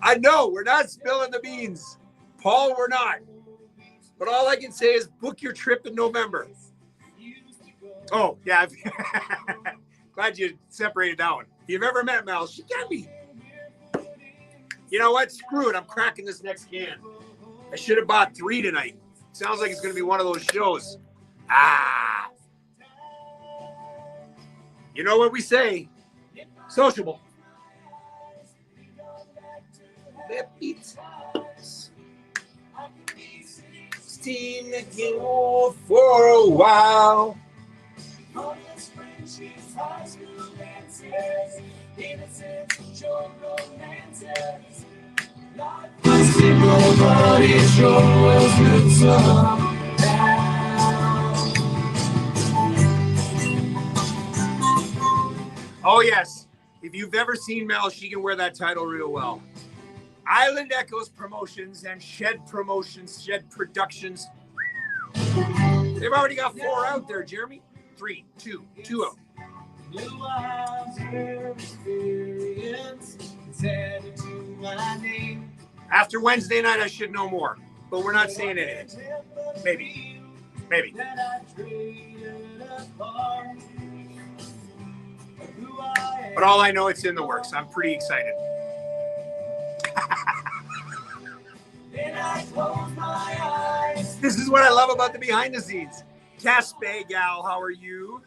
I know we're not spilling the beans. Paul, we're not. But all I can say is book your trip in November. Oh, yeah. Glad you separated that one. If you've ever met Mel, she can be. You know what? Screw it. I'm cracking this next can. I should have bought 3 tonight. Sounds like it's going to be one of those shows. You know what we say? Sociable. Seen you for a while. Oh yes, if you've ever seen Mel, she can wear that title real well. Island Echoes Promotions and Shed Promotions, Shed Productions. They've already got 4 out there, Jeremy. 3, 2 out. After Wednesday night, I should know more, but we're not saying anything. Maybe. But all I know, it's in the works. I'm pretty excited. This is what I love about the behind the scenes. Caspe Gal, how are you?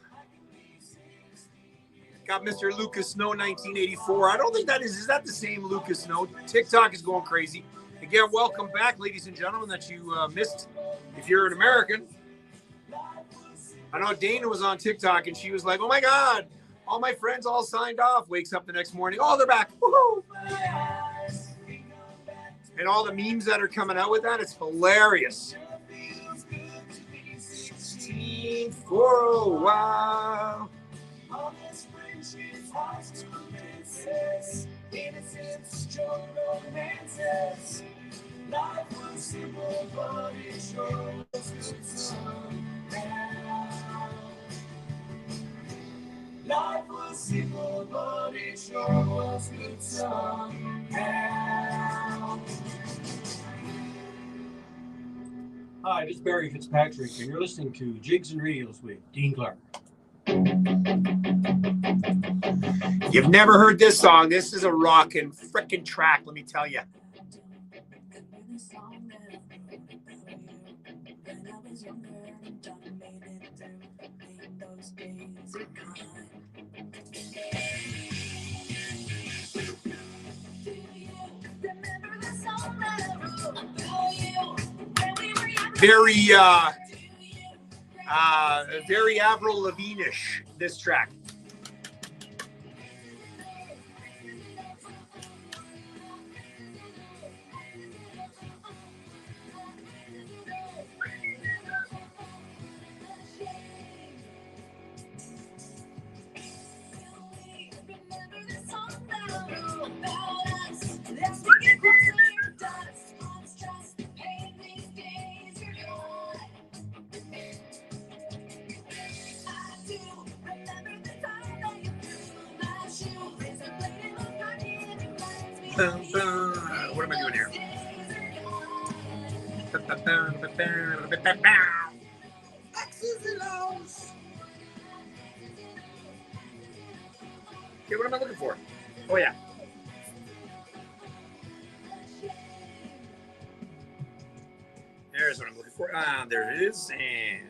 Got Mr. Lucas Snow 1984. I don't think is that the same Lucas Snow? TikTok is going crazy. Again, welcome back, ladies and gentlemen, that you missed if you're an American. I know Dana was on TikTok and she was like, oh my God, all my friends all signed off. Wakes up the next morning. Oh, they're back. Woohoo! And all the memes that are coming out with that, it's hilarious. 16 for a while. chances, innocence, joy, romances. Life was simple, but it sure was good somehow. Life was simple, but it sure was good somehow. Hi, this is Barry Fitzpatrick, and you're listening to Jigs and Reels with Dean Clark. You've never heard this song. This is a rockin' frickin' track, let me tell you. Very Avril Lavigne-ish, this track. What am I doing here? Okay, what am I looking for? Oh, yeah. There's what I'm looking for. There it is. And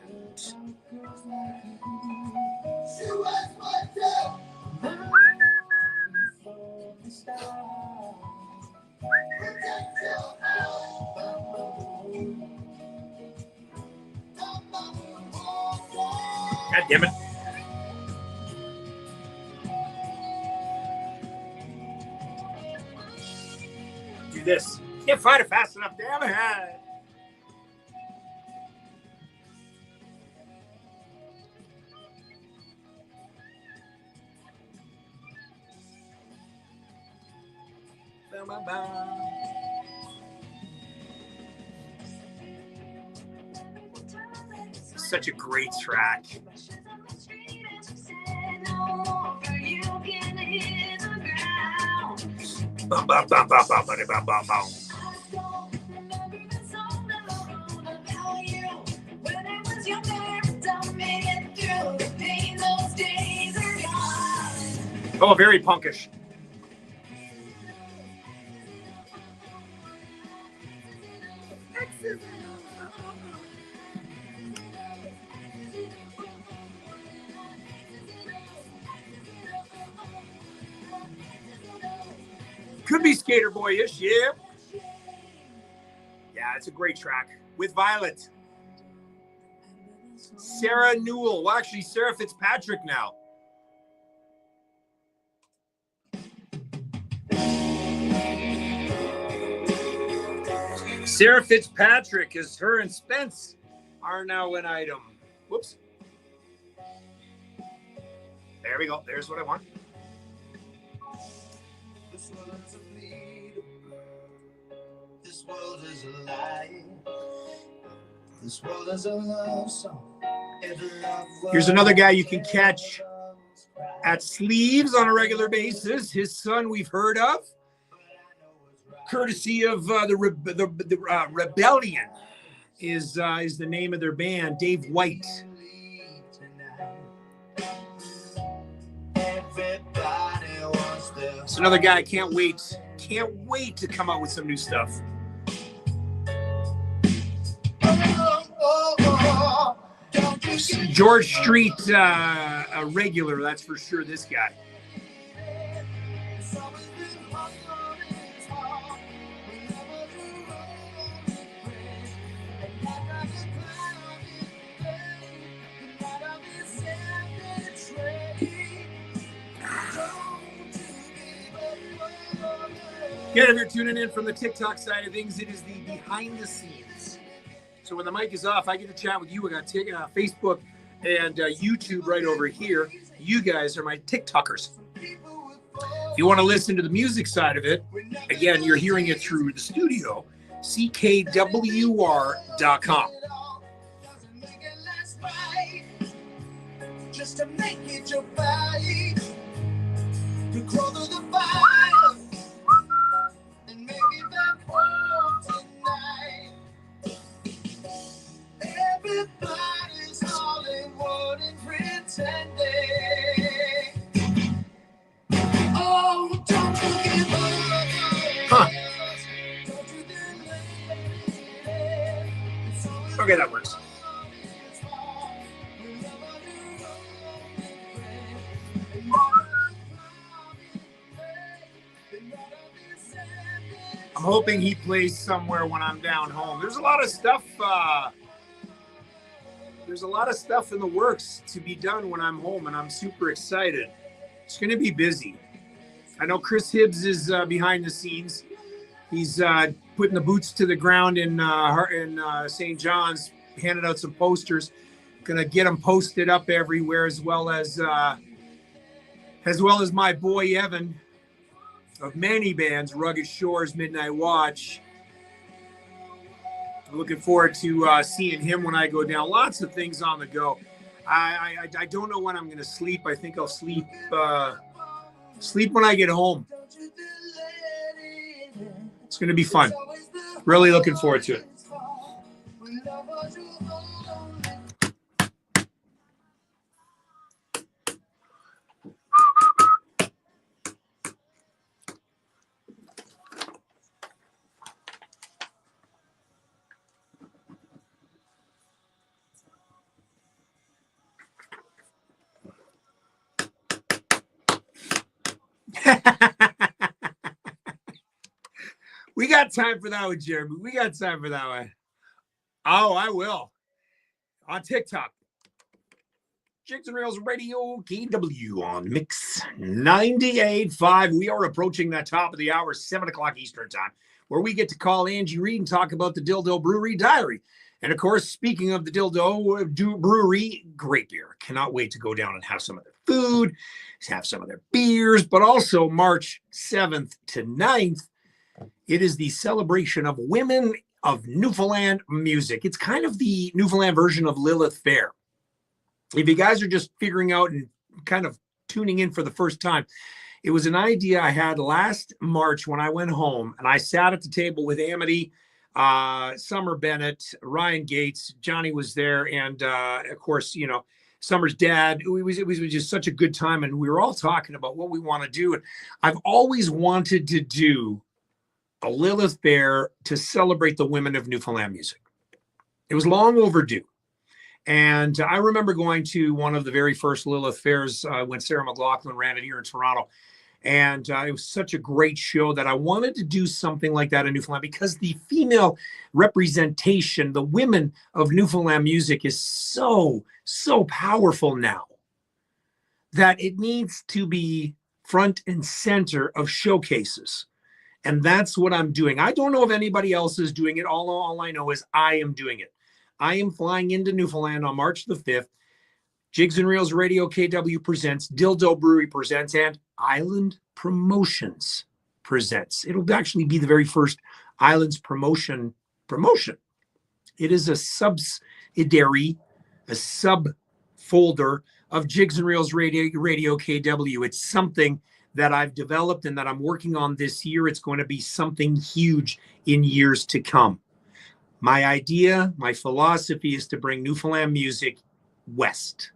God damn it. Do this. Can't find it fast enough, damn it. Such a great track. Bum, bum, bum, bum, bum, bum, bum, bum, bum. Oh, very punkish. Could be Skater Boy-ish, yeah. Yeah, it's a great track. With Violet. Sarah Newell. Well, actually, Sarah Fitzpatrick now. Sarah Fitzpatrick, is her and Spence are now an item. Whoops. There we go. There's what I want. This world is a bleed. This world is a lie. This world is a love song. Here's another guy you can catch at Sleeves on a regular basis. His son we've heard of, courtesy of the Rebellion is the name of their band. Dave White. It's another guy I can't wait to come out with some new stuff. George Street, a regular, that's for sure, this guy. Again, if you're tuning in from the TikTok side of things, it is the behind the scenes. So when the mic is off, I get to chat with you. I got Facebook and YouTube right over here. You guys are my TikTokers. If you want to listen to the music side of it, again, you're hearing it through the studio, ckwr.com. Just to make it your fight, to crawl through the fire, and maybe back home tonight. Everybody's Hollywood and pretending. Oh, don't you give up. Huh. Don't you delay. It's always Okay, that works. I'm hoping he plays somewhere when I'm down home. There's a lot of stuff. There's a lot of stuff in the works to be done when I'm home, and I'm super excited. It's going to be busy. I know Chris Hibbs is behind the scenes. He's putting the boots to the ground in St. John's, handing out some posters. Going to get them posted up everywhere, as well as my boy Evan of many bands, Rugged Shores, Midnight Watch. I'm looking forward to seeing him when I go down. Lots of things on the go. I don't know when I'm going to sleep. I think I'll sleep when I get home. It's going to be fun. Really looking forward to it. We got time for that one, Jeremy. We got time for that one. Oh, I will. On TikTok. Jigs Reels Radio KW on Mix 98.5. We are approaching that top of the hour, 7 o'clock Eastern time, where we get to call Angie Reed and talk about the Dildo Brewery Diary. And, of course, speaking of the Dildo Brewery, great beer. Cannot wait to go down and have some of their food, have some of their beers, but also March 7th to 9th, it is the celebration of Women of Newfoundland Music. It's kind of the Newfoundland version of Lilith Fair. If you guys are just figuring out and kind of tuning in for the first time, it was an idea I had last March when I went home, and I sat at the table with Amity, Summer Bennett, Ryan Gates, Johnny was there, and of course, you know, Summer's dad. It was just such a good time, and we were all talking about what we want to do. And I've always wanted to do a Lilith Fair to celebrate the women of Newfoundland music. It was long overdue. And I remember going to one of the very first Lilith Fairs when Sarah McLaughlin ran it here in Toronto. And it was such a great show that I wanted to do something like that in Newfoundland, because the female representation, the women of Newfoundland music, is so powerful now that it needs to be front and center of showcases. And that's what I'm doing. I don't know if anybody else is doing it. All I know is I am doing it. I am flying into Newfoundland on March the 5th. Jigs and Reels Radio KW presents, Dildo Brewery presents, and Island Promotions presents. It'll actually be the very first Islands promotion. It is a subsidiary, a subfolder of Jigs and Reels Radio KW. It's something that I've developed and that I'm working on this year. It's going to be something huge in years to come. My idea, my philosophy is to bring Newfoundland music west,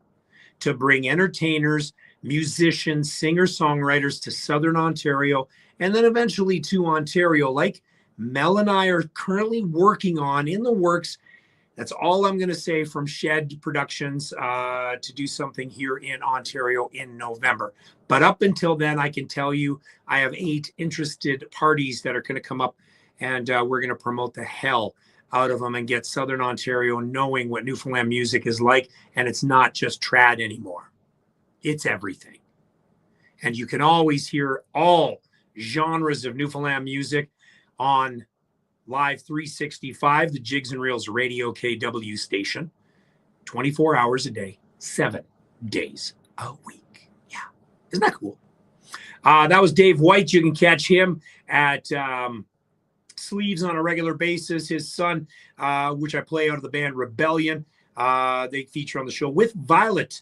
to bring entertainers, musicians, singer-songwriters to Southern Ontario, and then eventually to Ontario, like Mel and I are currently working on, in the works. That's all I'm going to say from Shed Productions to do something here in Ontario in November. But up until then, I can tell you I have 8 interested parties that are going to come up, and we're going to promote the hell out of them and get Southern Ontario knowing what Newfoundland music is like. And it's not just trad anymore. It's everything. And you can always hear all genres of Newfoundland music on Live 365, the Jigs and Reels Radio KW station, 24 hours a day, 7 days a week. Yeah. Isn't that cool? That was Dave White. You can catch him at Sleeves on a regular basis. His son, which I play out of the band Rebellion, they feature on the show with Violet.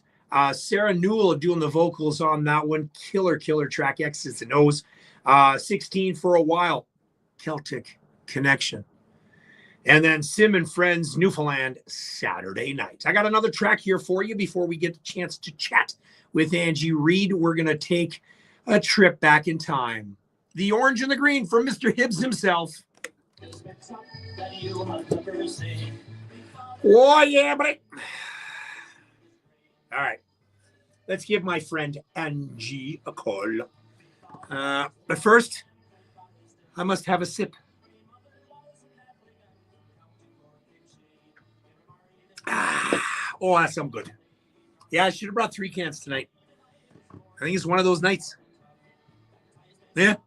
Sarah Newell doing the vocals on that one. Killer track, X's and O's. 16 for a while, Celtic Connection. And then Sim and Friends, Newfoundland, Saturday Night. I got another track here for you before we get a chance to chat with Angie Reid. We're going to take a trip back in time. The Orange and the Green from Mr. Hibbs himself. Oh, yeah, buddy. All right. Let's give my friend Angie a call. But first, I must have a sip. Oh, that's some good. Yeah, I should have brought 3 cans tonight. I think it's one of those nights. Yeah.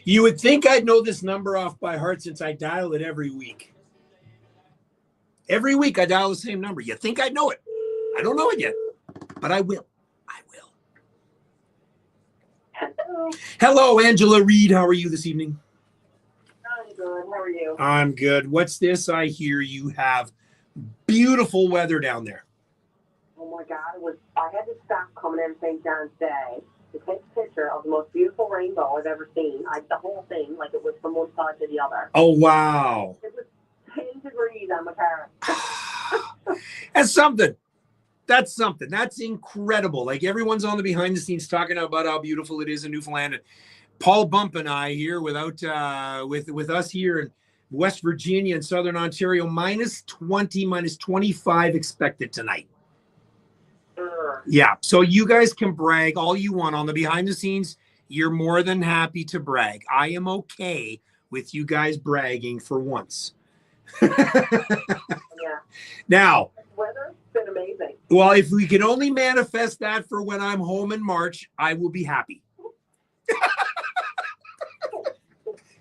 You would think I'd know this number off by heart since I dial it every week. Every week I dial the same number. You think I'd know it. I don't know it yet, but I will. I will. Hello. Hello, Angela Reid. How are you this evening? I'm good. How are you? I'm good. What's this? I hear you have beautiful weather down there. Oh my God! I had the staff coming in St. John's Day to take a picture of the most beautiful rainbow I've ever seen. The whole thing, like it was from one side to the other. Oh, wow. It was 10 degrees on my car. That's something. That's something. That's incredible. Like everyone's on the behind the scenes talking about how beautiful it is in Newfoundland. And Paul Bump and I here with us here in West Virginia and Southern Ontario, minus 20, minus 25 expected tonight. Yeah. So you guys can brag all you want on the behind the scenes. You're more than happy to brag. I am okay with you guys bragging for once. Yeah. Now, Weather's been amazing. well, if we can only manifest that for when I'm home in March, I will be happy.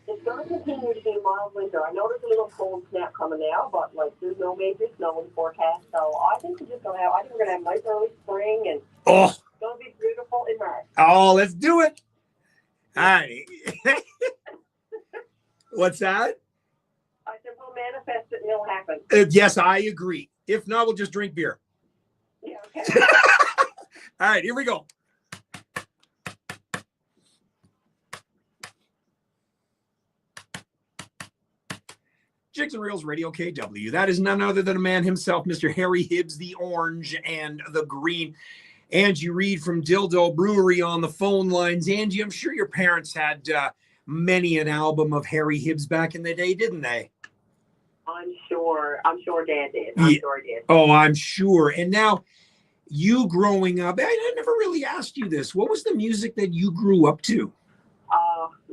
It's going to continue to be a mild winter. I know there's a little cold snap coming now, but like there's no major snow in the forecast. So I think we're just going to have. I think we're going to have a nice early spring, and Oh, it's going to be beautiful in March. oh, let's do it. All right. What's that? I said we'll manifest it and it'll happen. Yes, I agree. If not, we'll just drink beer. Yeah. Okay. All right, here we go. Jigs Reels Radio KW. That is none other than a man himself, Mr. Harry Hibbs, the Orange and the Green. Angie Reid from Dildo Brewery on the phone lines. Angie, I'm sure your parents had many an album of Harry Hibbs back in the day, didn't they? I'm sure Dad did. I'm sure he did. Oh, I'm sure. And now, you growing up, I never really asked you this. What was the music that you grew up to?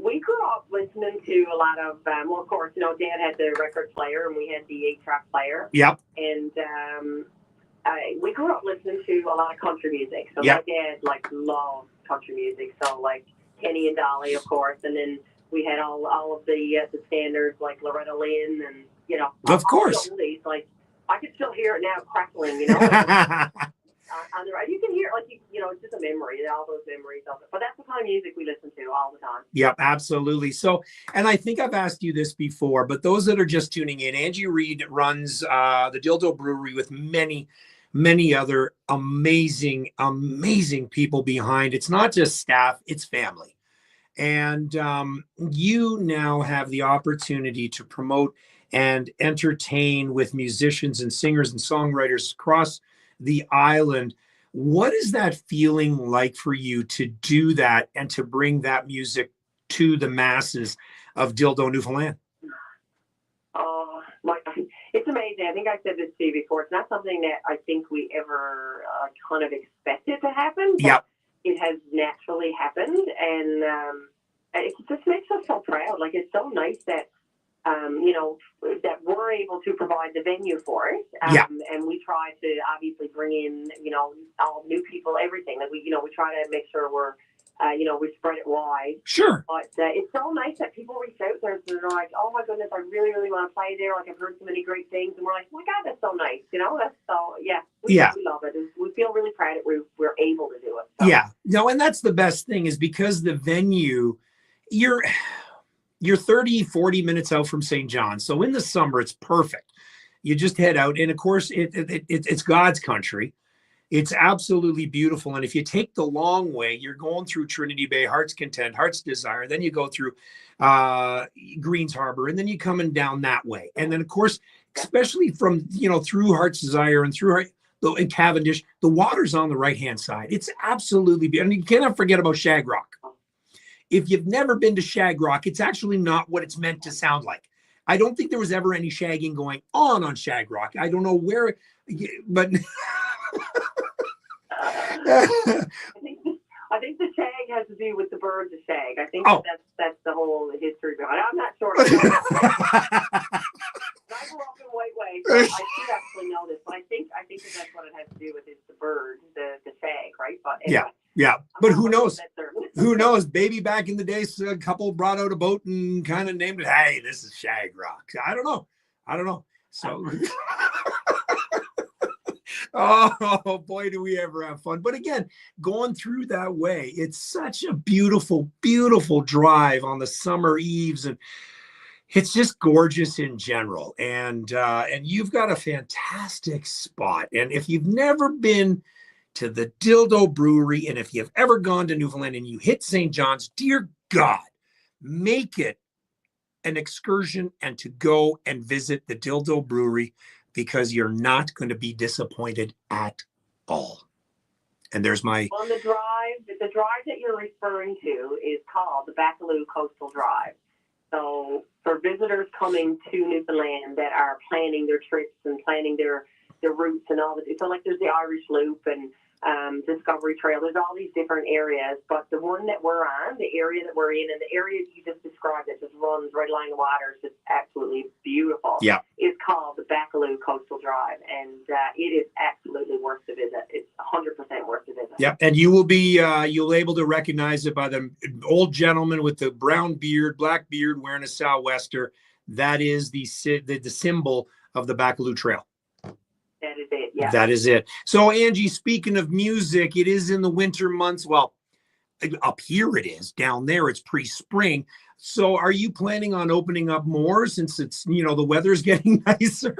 We grew up listening to a lot of, well, of course, you know, Dad had the record player and we had the 8-track player. Yep. And we grew up listening to a lot of country music. So Yep. my dad, like, loved country music. So, like, Kenny and Dolly, of course. And then we had all of the standards, like Loretta Lynn and, you know. Of course. All the oldies. Like, I could still hear it now crackling, you know. On the radio, you can hear, like, you know, it's just a memory, all those memories of it. But that's the kind of music we listen to all the time. Yep, absolutely. So, and I think I've asked you this before, but those that are just tuning in, Angie Reid runs the Dildo Brewery with many, many other amazing, amazing people behind. It's not just staff, it's family. And you now have the opportunity to promote and entertain with musicians and singers and songwriters across the island. What is that feeling like for you to do that and to bring that music to the masses of Dildo, Newfoundland? Oh, it's amazing. I think I said this to you before. It's not something that I think we ever kind of expected to happen. But Yep. It has naturally happened, and it just makes us so proud. Like, it's so nice that you know, that we're able to provide the venue for it. And we try to obviously bring in, you know, all new people, everything that we, you know, we try to make sure we're we spread it wide. Sure. But it's so nice that people reach out there and they're like, oh my goodness, I really, really want to play there. Like, I've heard so many great things. And we're like, oh my God, that's so nice. That's so, we love it. We feel really proud that we're able to do it. So. Yeah. No, and that's the best thing is because the venue, you're 30, 40 minutes out from St. John's. So in the summer, it's perfect. You just head out. And of course, it's God's country. It's absolutely beautiful. And if you take the long way, you're going through Trinity Bay, Heart's Content, Heart's Desire. Then you go through Greens Harbor, and then you're coming down that way. And then, of course, especially from, through Heart's Desire and through in Cavendish, the water's on the right-hand side. It's absolutely beautiful. And you cannot forget about Shag Rock. If you've never been to Shag Rock, it's actually not what it's meant to sound like. I don't think there was ever any shagging going on Shag Rock. I don't know where, but... I think the shag has to do with the bird, the shag. I think that's the whole history behind it. I'm not sure. I grew up in White Way, so I should actually know this, but I think that's what it has to do with. It's the bird, the shag, right? But anyway, yeah. But who knows? Who knows? Maybe back in the days, a couple brought out a boat and kind of named it, hey, this is Shag Rock. I don't know. So... Oh boy, do we ever have fun. But again, going through that way, it's such a beautiful, beautiful drive on the summer eves, and it's just gorgeous in general. And you've got a fantastic spot. And if you've never been to the Dildo Brewery, and if you've ever gone to Newfoundland and you hit St. John's, dear God, make it an excursion and to go and visit the Dildo Brewery, because you're not going to be disappointed at all. And there's my... On the drive that you're referring to is called the Bacaloo Coastal Drive. So for visitors coming to Newfoundland that are planning their trips and planning their routes and all that, so like there's the Irish Loop and Discovery Trail, there's all these different areas, but the one that we're on, the area that we're in, and the area you just described that just runs right along the water, is just absolutely beautiful. Yeah. It's called the Bacaloo Coastal Drive, and it is absolutely worth the visit. It's 100% worth the visit. Yep, and you will be you'll able to recognize it by the old gentleman with the brown beard, black beard, wearing a sou'wester. That is the symbol of the Bacaloo Trail. That is it, yeah. That is it. So, Angie, speaking of music, it is in the winter months. Well, up here it is. Down there, it's pre-spring. So are you planning on opening up more since it's, the weather's getting nicer?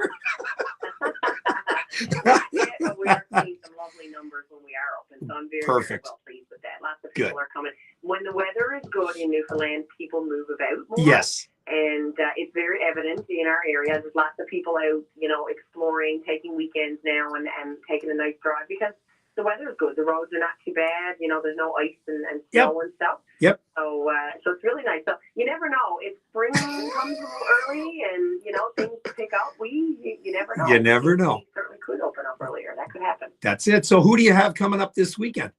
Yeah, we are seeing some lovely numbers when we are open. So I'm very, Perfect. very well pleased with that. Lots of people are coming. When the weather is good in Newfoundland, people move about more. Yes. And it's very evident in our area. There's lots of people out, exploring, taking weekends now and taking a nice drive because the weather is good. The roads are not too bad. There's no ice and snow and stuff. Yep. So it's really nice. So you never know. If spring comes a little early and, things pick up, you never know. You never know. We certainly could open up earlier. That could happen. That's it. So who do you have coming up this weekend?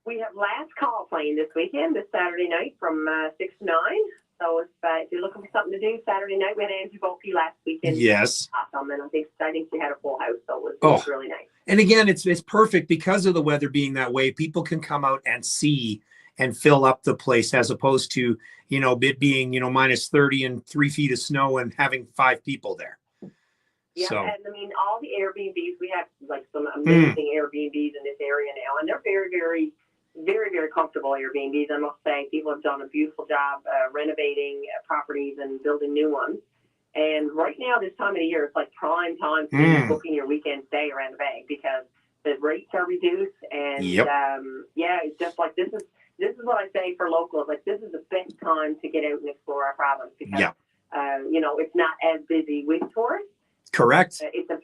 We have Last Call playing this weekend, this Saturday night from 6 to 9. So if you're looking for something to do Saturday night, we had Angie Volpe last weekend. Yes. Awesome. And I think she had a full house, so it was really nice. And again, it's perfect because of the weather being that way. People can come out and see and fill up the place as opposed to, it being, minus 30 and 3 feet of snow and having 5 people there. Yeah, so. And I mean, all the Airbnbs, we have like some amazing Airbnbs in this area now, and they're very, very, very, very comfortable Airbnbs. I must say, people have done a beautiful job renovating properties and building new ones. And right now, this time of the year, it's like prime time for booking your weekend stay around the bay because the rates are reduced. And it's just like this is what I say for locals. Like this is the best time to get out and explore our province because it's not as busy with tourists. Correct. It's a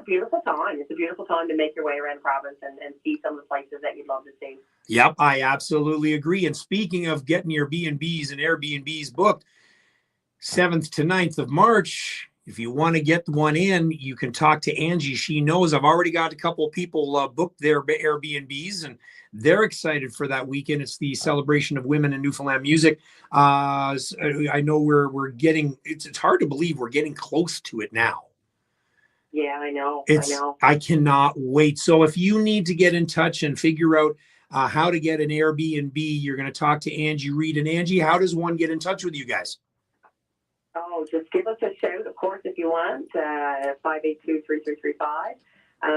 beautiful time. It's a beautiful time to make your way around the province and see some of the places that you'd love to see. Yep, I absolutely agree. And speaking of getting your B&Bs and Airbnbs booked, 7th to 9th of March, if you want to get one in, you can talk to Angie. She knows I've already got a couple of people booked their Airbnbs, and they're excited for that weekend. It's the celebration of women in Newfoundland music. I know we're getting, it's hard to believe we're getting close to it now. Yeah, I know. I cannot wait. So if you need to get in touch and figure out how to get an Airbnb. You're going to talk to Angie Reed. And Angie, how does one get in touch with you guys? Oh, just give us a shout, of course, if you want, 582-3335.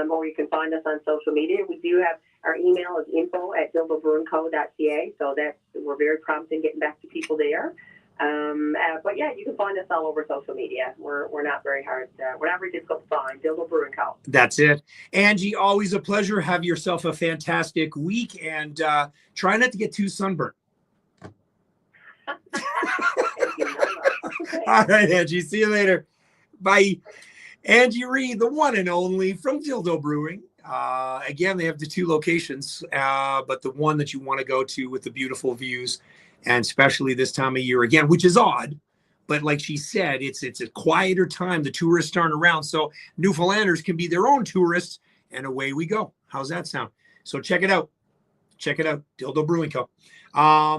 Or you can find us on social media. We do have our email is info@dildobrewingco.ca, so we're very prompt in getting back to people there. But yeah, you can find us all over social media. We're not very hard. We're not very difficult to find. Dildo Brewing Co. That's it. Angie, always a pleasure. Have yourself a fantastic week, and try not to get too sunburned. All right, Angie. See you later. Bye. Angie Reed, the one and only from Dildo Brewing. Again, they have the 2 locations, but the one that you want to go to with the beautiful views, and especially this time of year again, which is odd, but like she said, it's a quieter time. The tourists aren't around, so Newfoundlanders can be their own tourists, and away we go. How's that sound? So check it out. Check it out, Dildo Brewing Co.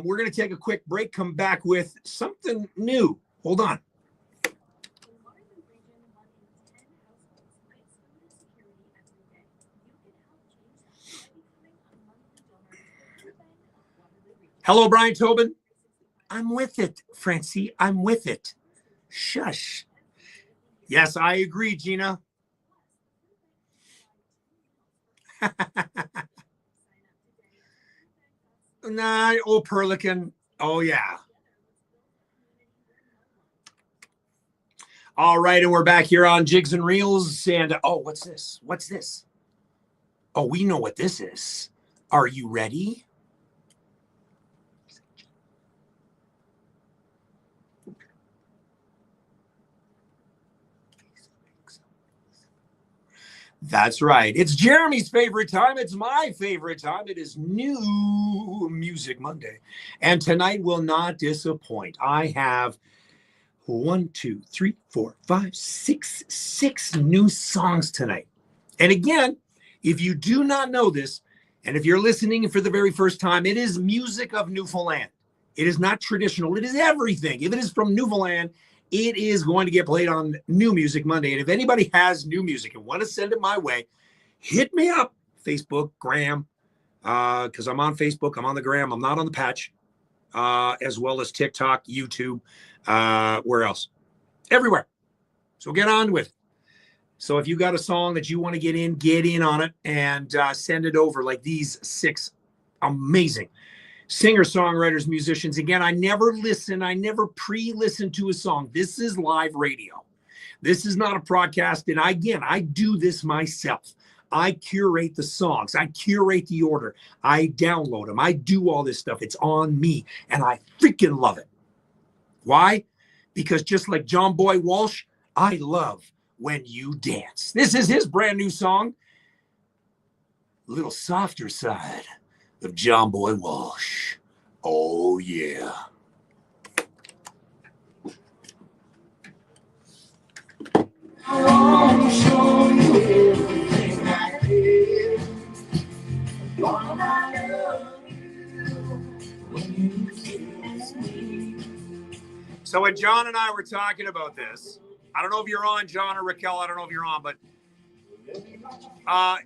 We're going to take a quick break, come back with something new. Hold on. Hello, Brian Tobin. I'm with it, Francie. I'm with it. Shush. Yes, I agree, Gina. Nah, old Perlican. Oh, yeah. All right, and we're back here on Jigs and Reels. And, oh, what's this? What's this? Oh, we know what this is. Are you ready? That's right. It's Jeremy's favorite time. It's my favorite time. It is New Music Monday. And tonight will not disappoint. I have 6 new songs tonight. And again, if you do not know this, and if you're listening for the very first time, it is music of Newfoundland. It is not traditional. It is everything. If it is from Newfoundland, it is going to get played on New Music Monday. And if anybody has new music and want to send it my way, hit me up. Facebook, Gram, because I'm on Facebook. I'm on the Gram. I'm not on the patch, as well as TikTok, YouTube, where else? Everywhere. So get on with it. So if you got a song that you want to get in on it and send it over like these 6 amazing singer-songwriters, musicians. Again, I never pre-listen to a song. This is live radio. This is not a broadcast. And I do this myself. I curate the songs. I curate the order. I download them. I do all this stuff. It's on me. And I freaking love it. Why? Because just like John Boy Walsh, I love when you dance. This is his brand new song, Little Softer Side of John Boy Walsh. Oh, yeah. I wanna show you everything I did. Lord, I love you when you kiss me. So when John and I were talking about this, I don't know if you're on, John or Raquel, I don't know if you're on, but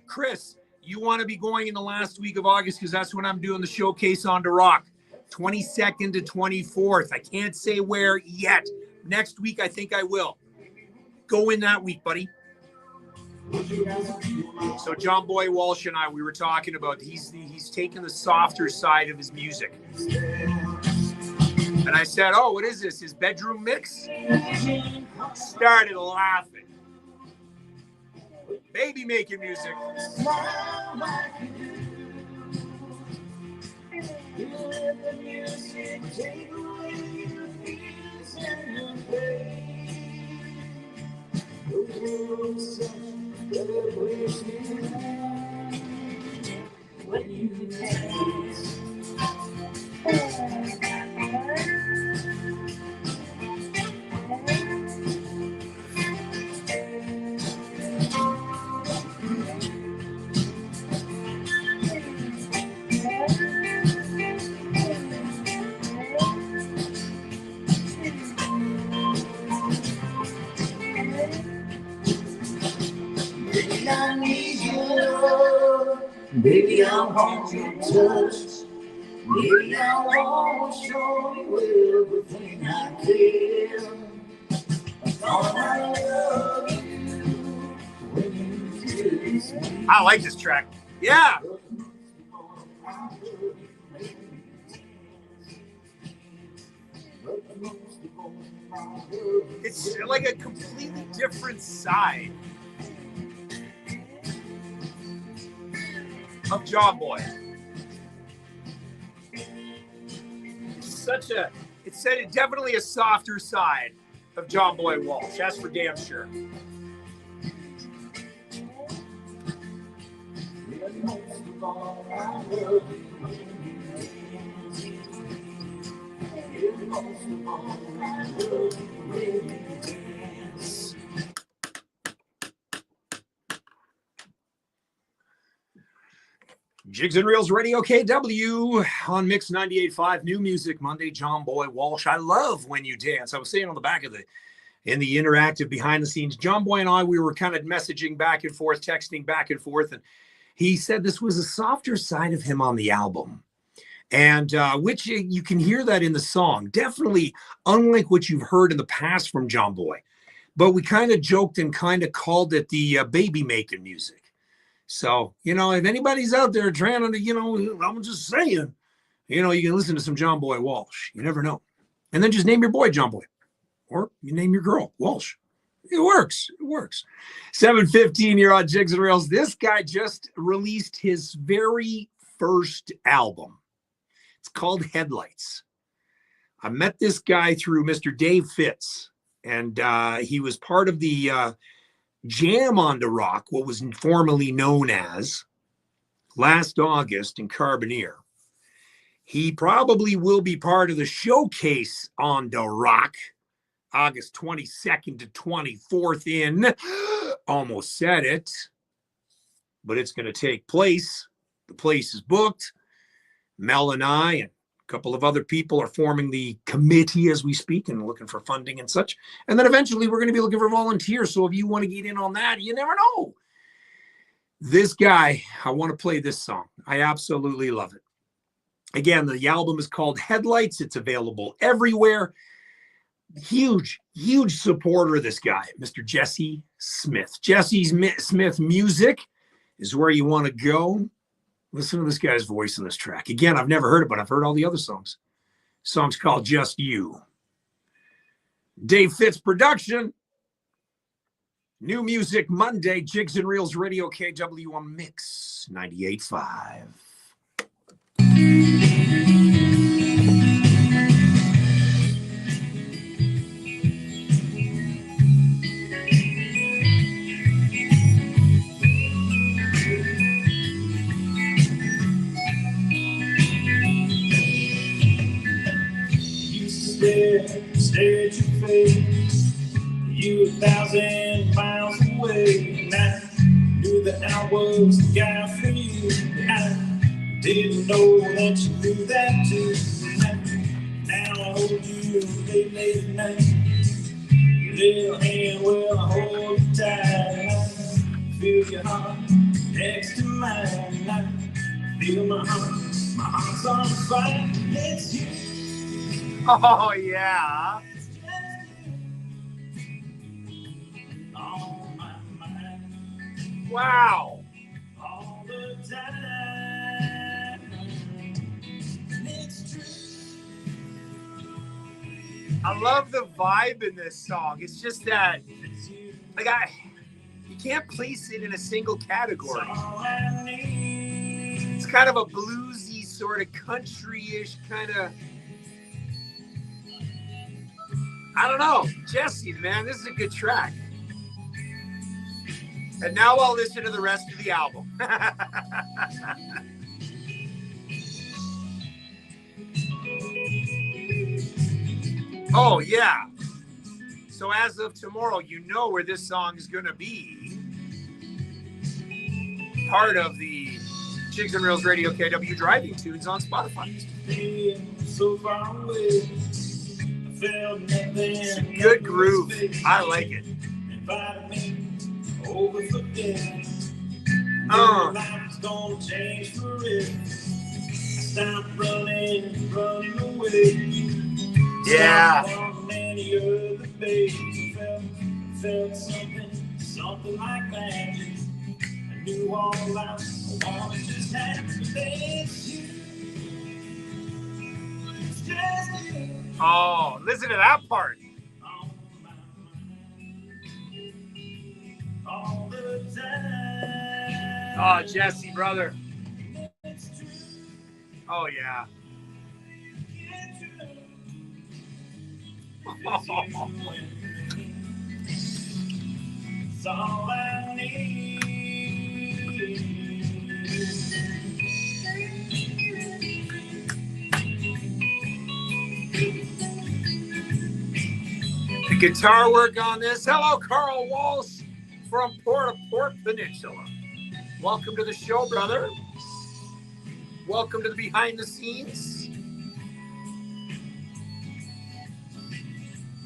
Chris, you want to be going in the last week of August because that's when I'm doing the showcase on the Rock, 22nd to 24th. I can't say where yet. Next week, I think I will. Go in that week, buddy. So John Boy Walsh and I, we were talking about he's taking the softer side of his music. And I said, oh, what is this? His bedroom mix? Started laughing. Baby making music. When you taste I need your love Baby, I want your touch. Baby, I want to show you everything I care. All I love you when you kiss me. I like this track. Yeah. It's like a completely different side of John Boy. It's definitely a softer side of John Boy Walsh. That's for damn sure. Jigs and Reels Radio KW on Mix 98.5. New Music Monday. John Boy Walsh. I love When You Dance. I was saying on the back of in the interactive behind the scenes, John Boy and I, we were kind of messaging back and forth, texting back and forth, and he said this was a softer side of him on the album, and which you can hear that in the song. Definitely unlike what you've heard in the past from John Boy, but we kind of joked and kind of called it the baby making music. So, if anybody's out there trying to, I'm just saying, you can listen to some John Boy Walsh. You never know. And then just name your boy John Boy. Or you name your girl Walsh. It works. 7:15, you're on Jigs and Reels. This guy just released his very first album. It's called Headlights. I met this guy through Mr. Dave Fitz, and he was part of the Jam on the Rock, what was formerly known as, last August in Carbonear. He probably will be part of the Showcase on the Rock, August 22nd to 24th in, almost said it, but it's going to take place. The place is booked. Mel and I and a couple of other people are forming the committee as we speak and looking for funding and such. And then eventually we're going to be looking for volunteers. So if you want to get in on that, you never know. This guy, I want to play this song. I absolutely love it. Again, the album is called Headlights. It's available everywhere. Huge supporter of this guy, Mr. Jesse Smith. Jesse Smith Music is where you want to go. Listen to this guy's voice in this track. Again, I've never heard it, but I've heard all the other songs. The song's called Just You. Dave Fitz production. New Music Monday, Jigs and Reels Radio KW on Mix 98.5. Stare at your face, you 1,000 miles away. And I knew that I was the guy for you. I didn't know that you knew that too. Now I hold you late at night. Your little hand, well, I hold you tight. I feel your heart next to mine. I feel my heart's on fire. It's you. Oh, yeah. Wow. All the time. It's true. I love the vibe in this song. It's just that, you can't place it in a single category. It's kind of a bluesy, sort of country-ish kind of. I don't know. Jesse, man, this is a good track. And now I'll listen to the rest of the album. Oh, yeah. So as of tomorrow, you know where this song is going to be. Part of the Jigs and Reels Radio KW driving tunes on Spotify. So far away. It's a good groove. I like it. gonna change forever. Stop running, running away. Yeah. Stop many other babies. Felt something like magic. I knew all about I wanted just happen to miss you. It's just you Oh, listen to that part. on my mind all the time. Oh, Jesse, brother. It's true. Oh, yeah. It's true. It's you and me. It's all I need. The guitar work on this. Hello, Carl Walsh from Port Peninsula. Welcome to the show, brother. Welcome to the behind the scenes.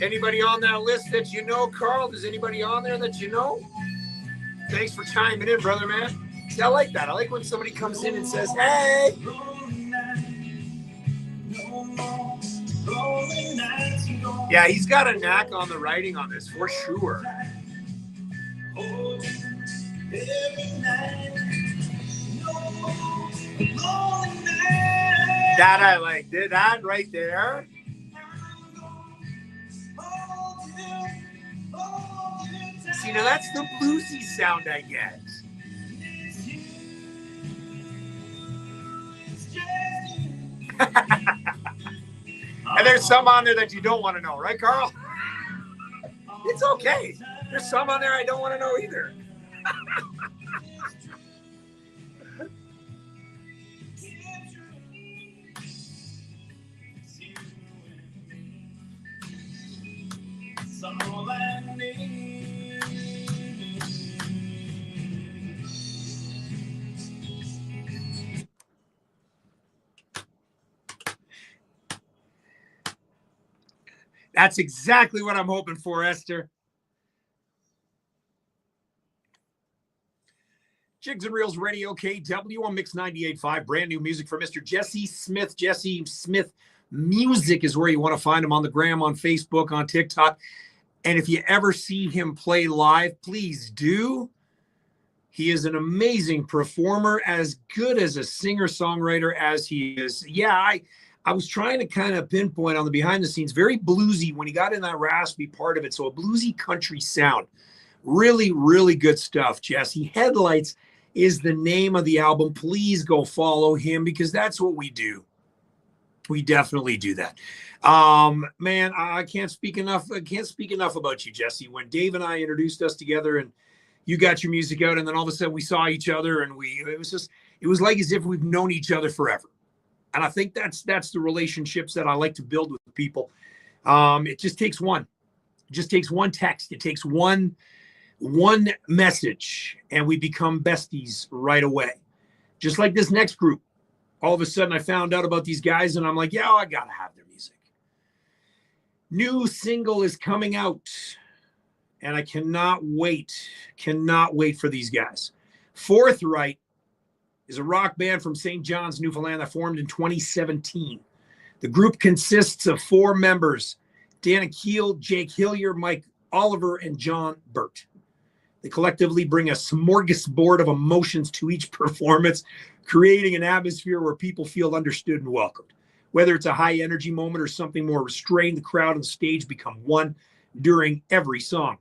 Anybody on that list that you know, Carl? Is anybody on there that you know? Thanks for chiming in, brother, man. See, I like that. I like when somebody comes in and says, hey. Yeah, he's got a knack on the writing on this, for sure. That I like. That right there. See, now that's the bluesy sound I get. And there's some on there that you don't want to know, right, Carl? It's okay. There's some on there I don't want to know either. All I need. That's exactly what I'm hoping for, Esther. Jigs Reels Radio KW on Mix 98.5. Brand new music for Mr. Jesse Smith. Jesse Smith Music is where you want to find him on the gram, on Facebook, on TikTok. And if you ever see him play live, please do. He is an amazing performer, as good as a singer-songwriter as he is. Yeah, I was trying to kind of pinpoint on the behind the scenes, very bluesy when he got in that raspy part of it. So a bluesy country sound. Really, really good stuff, Jesse. Headlights is the name of the album. Please go follow him because that's what we do. We definitely do that. Man, I can't speak enough. I can't speak enough about you, Jesse. When Dave and I introduced us together and you got your music out and then all of a sudden we saw each other and it was like as if we've known each other forever. And I think that's the relationships that I like to build with people. It just takes one. It just takes one text. It takes one message, and we become besties right away. Just like this next group. All of a sudden, I found out about these guys, and I'm like, yeah, I got to have their music. New single is coming out, and I cannot wait for these guys. Forthright is a rock band from St. John's, Newfoundland that formed in 2017. The group consists of 4 members, Dana Keel, Jake Hillier, Mike Oliver, and John Burt. They collectively bring a smorgasbord of emotions to each performance, creating an atmosphere where people feel understood and welcomed. Whether it's a high energy moment or something more restrained, the crowd and the stage become one during every song.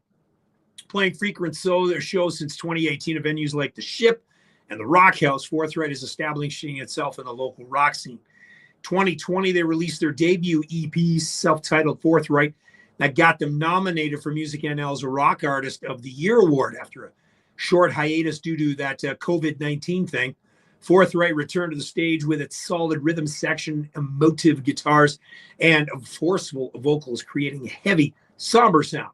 Playing frequent shows since 2018 at venues like The Ship and the Rock House, Forthright is establishing itself in the local rock scene. 2020, they released their debut EP, self-titled Forthright, that got them nominated for Music NL's Rock Artist of the Year award after a short hiatus due to that COVID-19 thing. Forthright returned to the stage with its solid rhythm section, emotive guitars, and forceful vocals, creating a heavy, somber sound.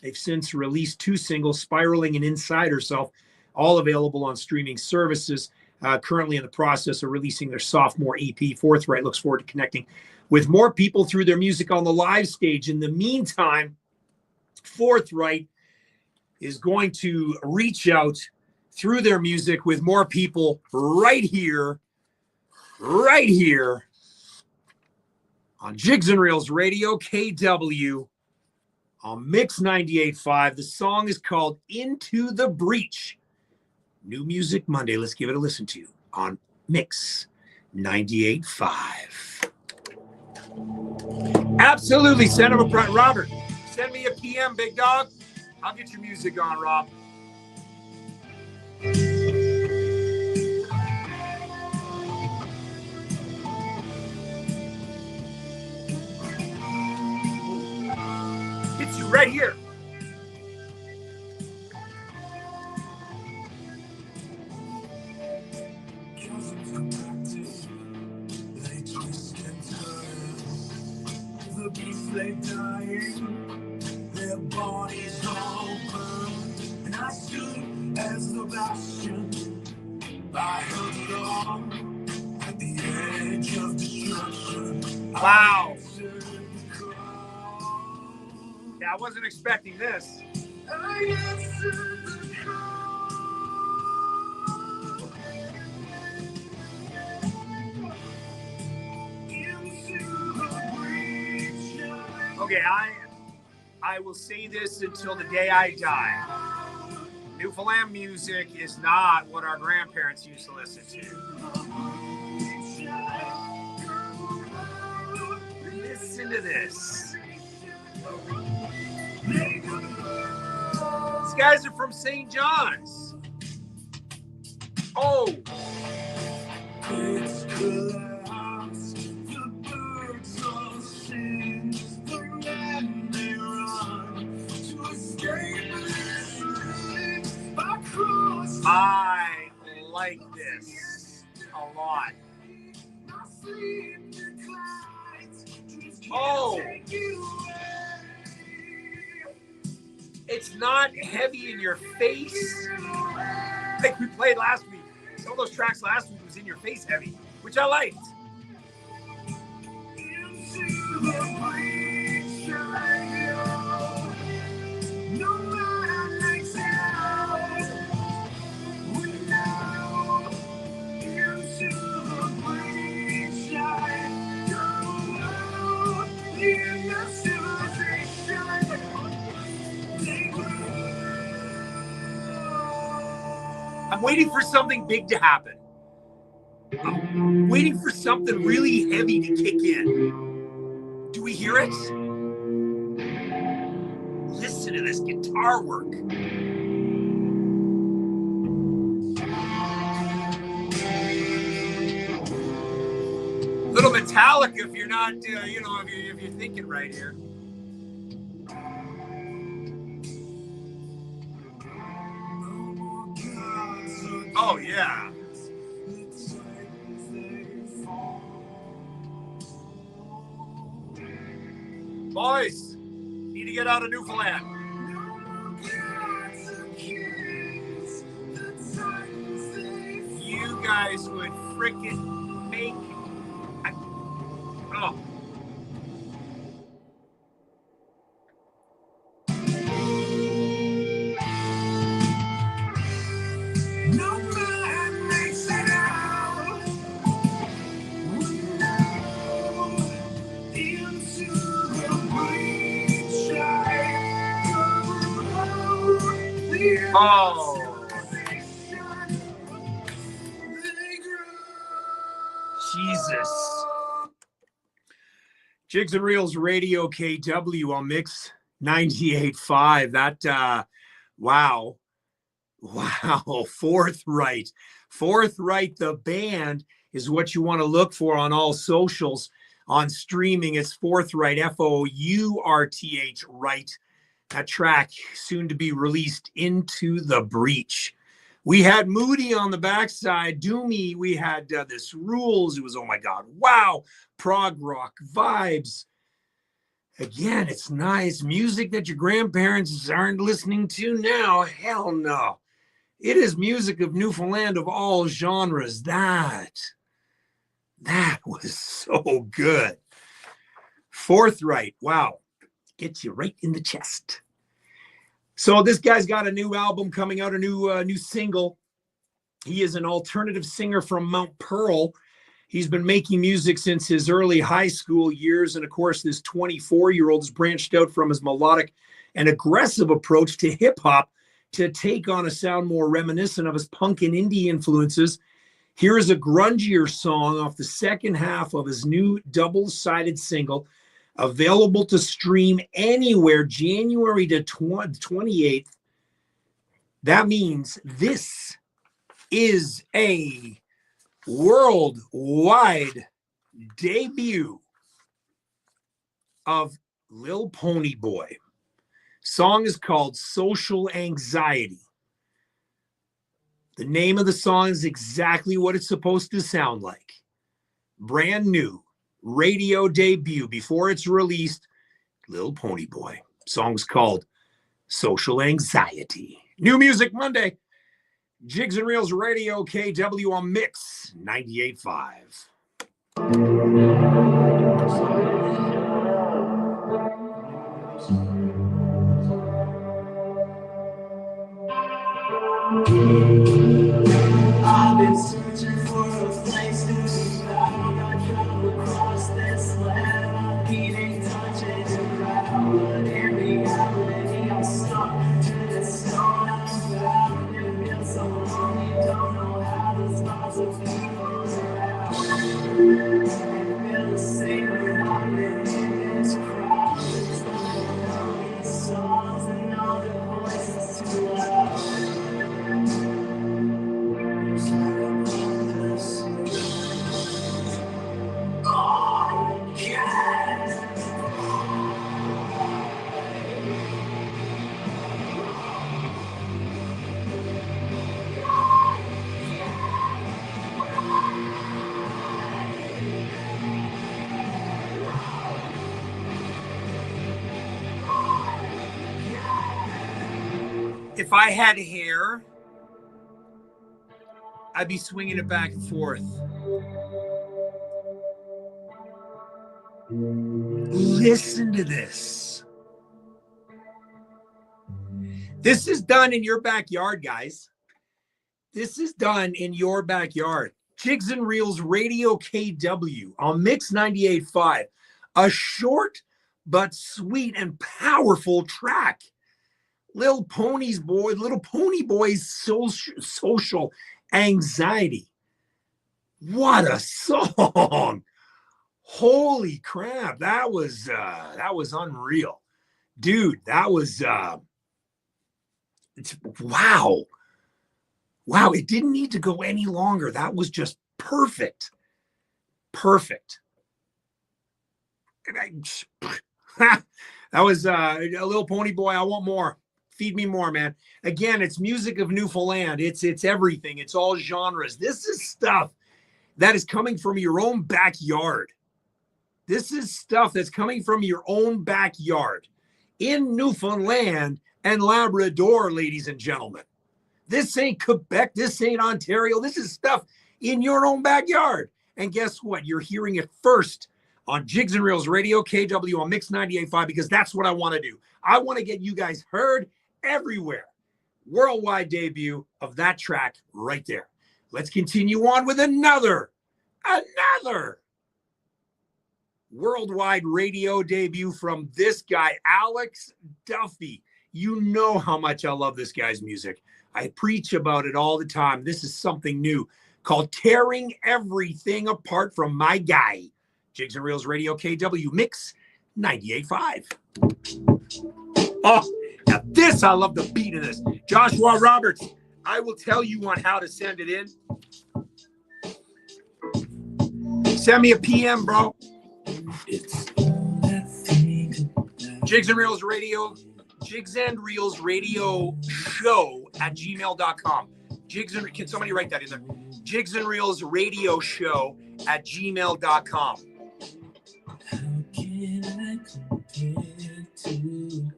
They've since released 2 singles, Spiraling and Inside Herself, all available on streaming services. Currently in the process of releasing their sophomore EP. Forthright looks forward to connecting with more people through their music on the live stage. In the meantime, Forthright is going to reach out through their music with more people right here on Jigs and Reels Radio KW on Mix 98.5. The song is called Into the Breach. New Music Monday. Let's give it a listen to on Mix 98.5. Absolutely. Send him a Robert. Send me a PM, big dog. I'll get your music on, Rob. It's you right here. The beats lay dying, their bodies all burned, and I stood as the bastion. I held it on at the edge of destruction. Wow. Yeah, I wasn't expecting this. I answered the call. Okay, I will say this until the day I die. Newfoundland music is not what our grandparents used to listen to. Listen to this. These guys are from St. John's. Oh. It's collapsed, the birds all sing, the men they run to escape this ring across. I like this a lot. Oh, it's not heavy in your face like we played last week. Some of those tracks last week was in your face heavy, which I liked. I'm waiting for something big to happen. I'm waiting for something really heavy to kick in. Do we hear it? Listen to this guitar work. Little Metallica if you're not, if you're thinking right here. Oh, yeah. Boys, need to get out of Newfoundland. You guys would frickin' make... Oh. Oh, Jesus. Jigs and Reels Radio KW on Mix 98.5. That, wow. Forthright, the band is what you want to look for on all socials. On streaming, it's Forthright, Fourth, right. That track soon to be released, Into the Breach. We had Moody on the backside, Doomy. We had this Rules. It was, oh my God, wow. Prog rock vibes. Again, it's nice music that your grandparents aren't listening to now. Hell no. It is music of Newfoundland of all genres. That was so good. Forthright, wow. Gets you right in the chest. So this guy's got a new album coming out, a new single. He is an alternative singer from Mount Pearl. He's been making music since his early high school years. And of course, this 24-year-old has branched out from his melodic and aggressive approach to hip hop to take on a sound more reminiscent of his punk and indie influences. Here is a grungier song off the second half of his new double-sided single, available to stream anywhere January to 28th. That means this is a worldwide debut of Lil Pony Boy. Song is called Social Anxiety. The name of the song is exactly what it's supposed to sound like. Brand new radio debut before it's released. Lil Pony Boy. Song's called Social Anxiety. New Music Monday. Jigs and Reels Radio KW on Mix 98.5. I've been searching for a place to be found. I travel across this land. I'm beating, touching the ground. But in reality, I'm stuck to this stone I'm bound. It feels so long, you don't know how there's lots of people around. I feel the same when I'm in this crowd. It's like all these songs and all the voices too loud. If I had hair, I'd be swinging it back and forth. Listen to this. This is done in your backyard, guys. This is done in your backyard. Jigs and Reels Radio KW on Mix 98.5. A short but sweet and powerful track. Little Pony Boy's Social Anxiety. What a song. Holy crap. That was unreal. Dude, that was wow. Wow, it didn't need to go any longer. That was just perfect. Perfect. That was a Little Pony Boy. I want more. Feed me more, man. Again, it's music of Newfoundland. It's everything. It's all genres. This is stuff that is coming from your own backyard. This is stuff that's coming from your own backyard in Newfoundland and Labrador, ladies and gentlemen. This ain't Quebec. This ain't Ontario. This is stuff in your own backyard. And guess what? You're hearing it first on Jigs and Reels Radio KW on Mix 98.5 because that's what I want to do. I want to get you guys heard everywhere. Worldwide debut of that track right there. Let's continue on with another worldwide radio debut from this guy, Alex Duffy. You know how much I love this guy's music. I preach about it all the time. This is something new called Tearing Everything Apart from My Guy. Jigs and Reels Radio KW Mix 98.5. Oh, now this, I love the beat of this. Joshua Roberts, I will tell you on how to send it in. Send me a PM, bro. Jigs and Reels Radio Show at gmail.com. Can somebody write that in there? Jigs and Reels Radio Show at gmail.com. How can I compare to your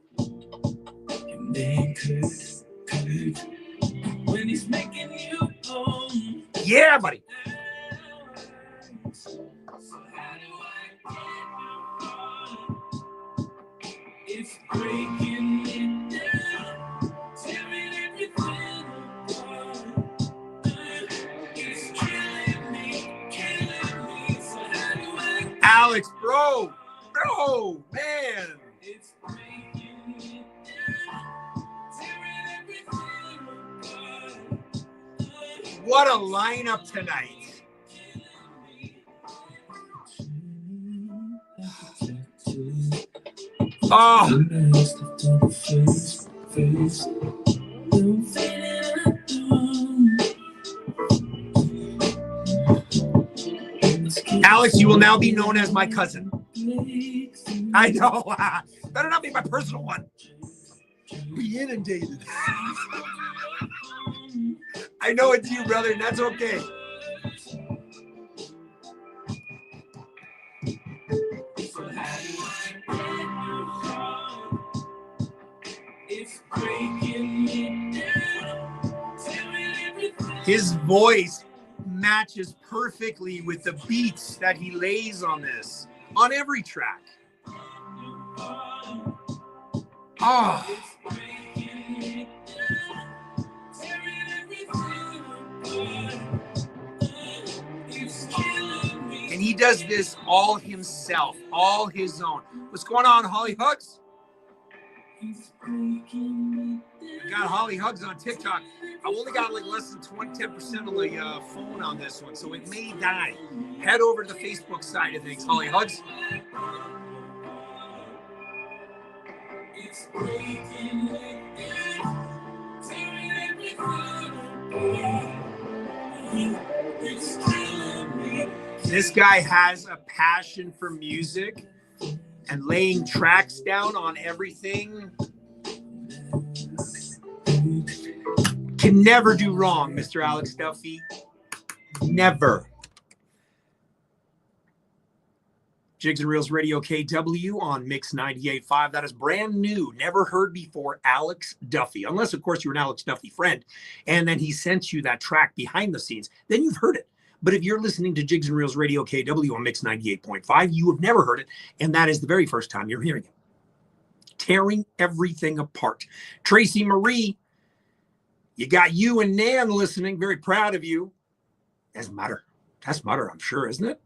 man Kurt when he's making you own? Yeah, buddy. So how do I get it's breaking it down, tearing everything apart. Alex, bro, man. What a lineup tonight. Oh. Alex, you will now be known as my cousin. I know. Better not be my personal one. Be inundated. I know it's you, brother, and that's okay. His voice matches perfectly with the beats that he lays on this, on every track. Oh. And he does this all himself, all his own. What's going on, Holly Hugs? We got Holly Hugs on TikTok. I've only got like less than 10% of the phone on this one, so it may die. Head over to the Facebook side of things, Holly Hugs. This guy has a passion for music and laying tracks down on everything. Can never do wrong, Mr. Alex Duffy. Never. Jigs Reels Radio KW on Mix 98.5. That is brand new, never heard before, Alex Duffy. Unless, of course, you're an Alex Duffy friend, and then he sent you that track behind the scenes. Then you've heard it. But if you're listening to Jigs Reels Radio KW on Mix 98.5, you have never heard it, and that is the very first time you're hearing it. Tearing everything apart. Tracy Marie, you got you and Nan listening. Very proud of you. That's Mutter, I'm sure, isn't it?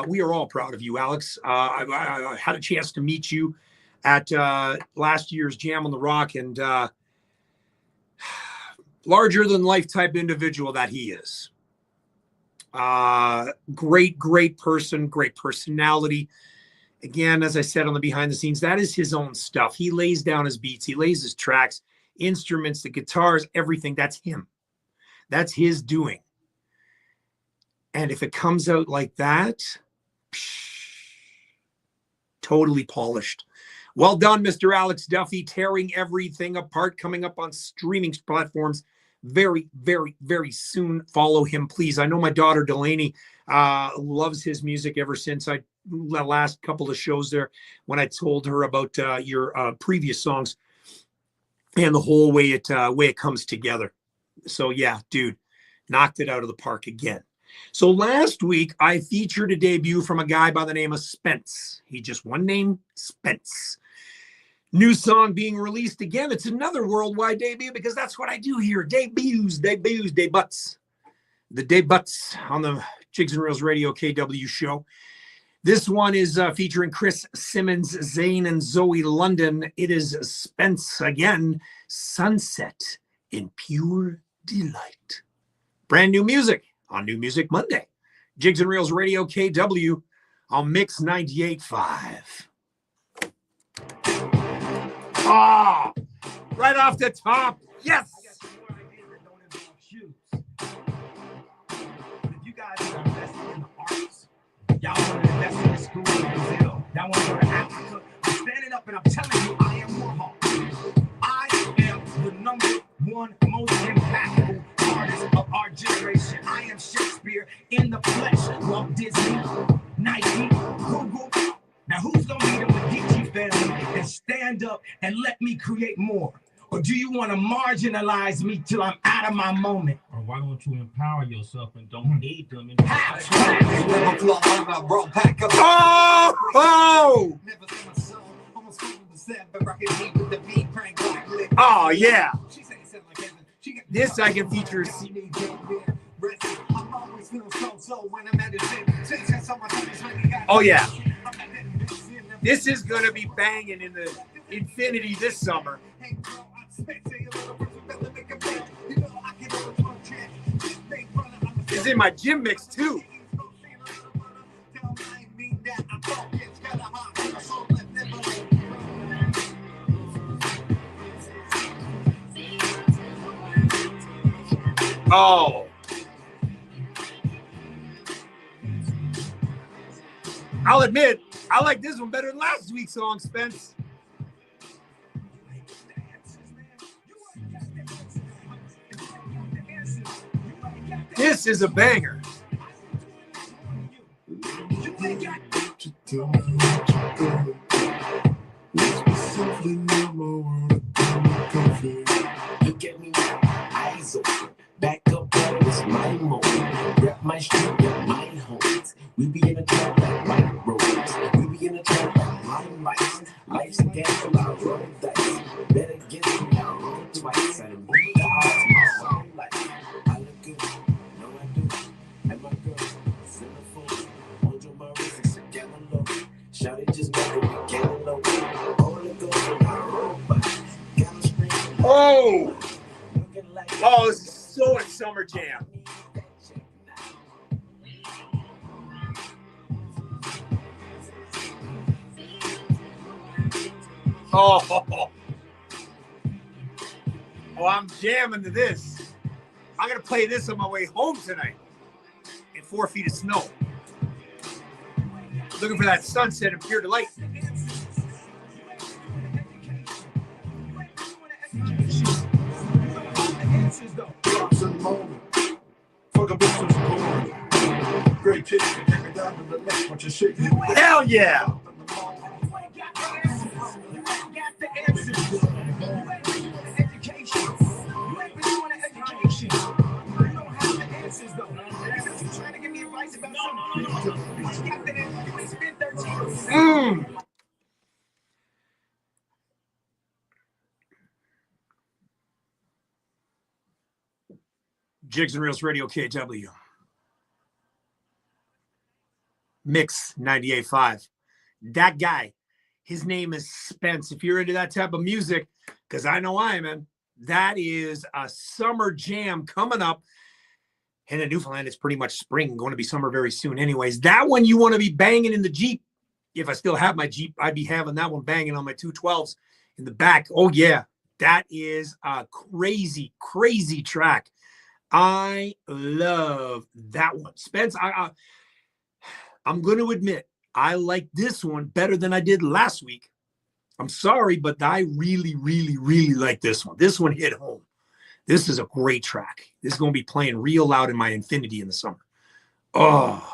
We are all proud of you, Alex. I had a chance to meet you at last year's Jam on the Rock, and larger than life type individual that he is. Great person, great personality. Again, as I said on the behind the scenes, that is his own stuff. He lays down his beats, he lays his tracks, instruments, the guitars, everything. That's him. That's his doing. And if it comes out like that, totally polished. Well done, Mr. Alex Duffy, tearing everything apart, coming up on streaming platforms very, very, very soon. Follow him, please. I know my daughter Delaney loves his music ever since the last couple of shows there when I told her about your previous songs and the whole way it comes together. So yeah, dude, knocked it out of the park again. So last week, I featured a debut from a guy by the name of Spence. He just one name, Spence. New song being released again. It's another worldwide debut because that's what I do here. Debuts. The debuts on the Jigs and Reels Radio KW show. This one is featuring Chris Simmons, Zane, and Zoe London. It is Spence again, Sunset in Pure Delight. Brand new music on New Music Monday. Jigs and Reels Radio KW on Mix 98.5. Ah, right off the top. Yes. You guys are investing in the arts. Y'all want to invest in the school in Brazil. Y'all want to go to Africa. I'm standing up and I'm telling you, I am Warhol. I am the number one most impactful artist of our generation. I am Shakespeare in the flesh. Walt Disney, Nike, Google. Now who's going to be the Medici family and stand up and let me create more? Or do you want to marginalize me till I'm out of my moment? Or why don't you empower yourself and don't aid them? Oh, yeah. This I can feature. Oh yeah. This is gonna be banging in the Infinity this summer. It's in my gym mix too. Oh. I'll admit, I like this one better than last week's song, Spence. This is a banger. Look at me now, eyes open. Back up, it's my moment. Rep my street, rep my homes. We be in a trap like white roads. We be in a trap like blind lights. Life's a gamble, I roll dice. Better get me now, roll twice. I done beat the odds my whole life. I look good, no I do. And my girl, centerfold. Mojo my wrist, it's a gallon low. Shout it, just make it a gallon low. All the goes when I roll by. Gotta scream. Oh! Oh, this is so a summer jam. Oh, I'm jamming to this. I'm going to play this on my way home tonight in 4 feet of snow. Looking for that sunset and pure delight. Hell yeah! Jigs Reels Radio KW. Mix 98.5. That guy, his name is Spence. If you're into that type of music, because I know I am, man, that is a summer jam coming up. And in Newfoundland, it's pretty much spring, going to be summer very soon anyways. That one you want to be banging in the Jeep. If I still have my Jeep, I'd be having that one banging on my 212s in the back. Oh, yeah. That is a crazy, crazy track. I love that one. Spence, I'm going to admit, I like this one better than I did last week. I'm sorry, but I really, really, really like this one. This one hit home. This is a great track. This is going to be playing real loud in my Infinity in the summer. Oh,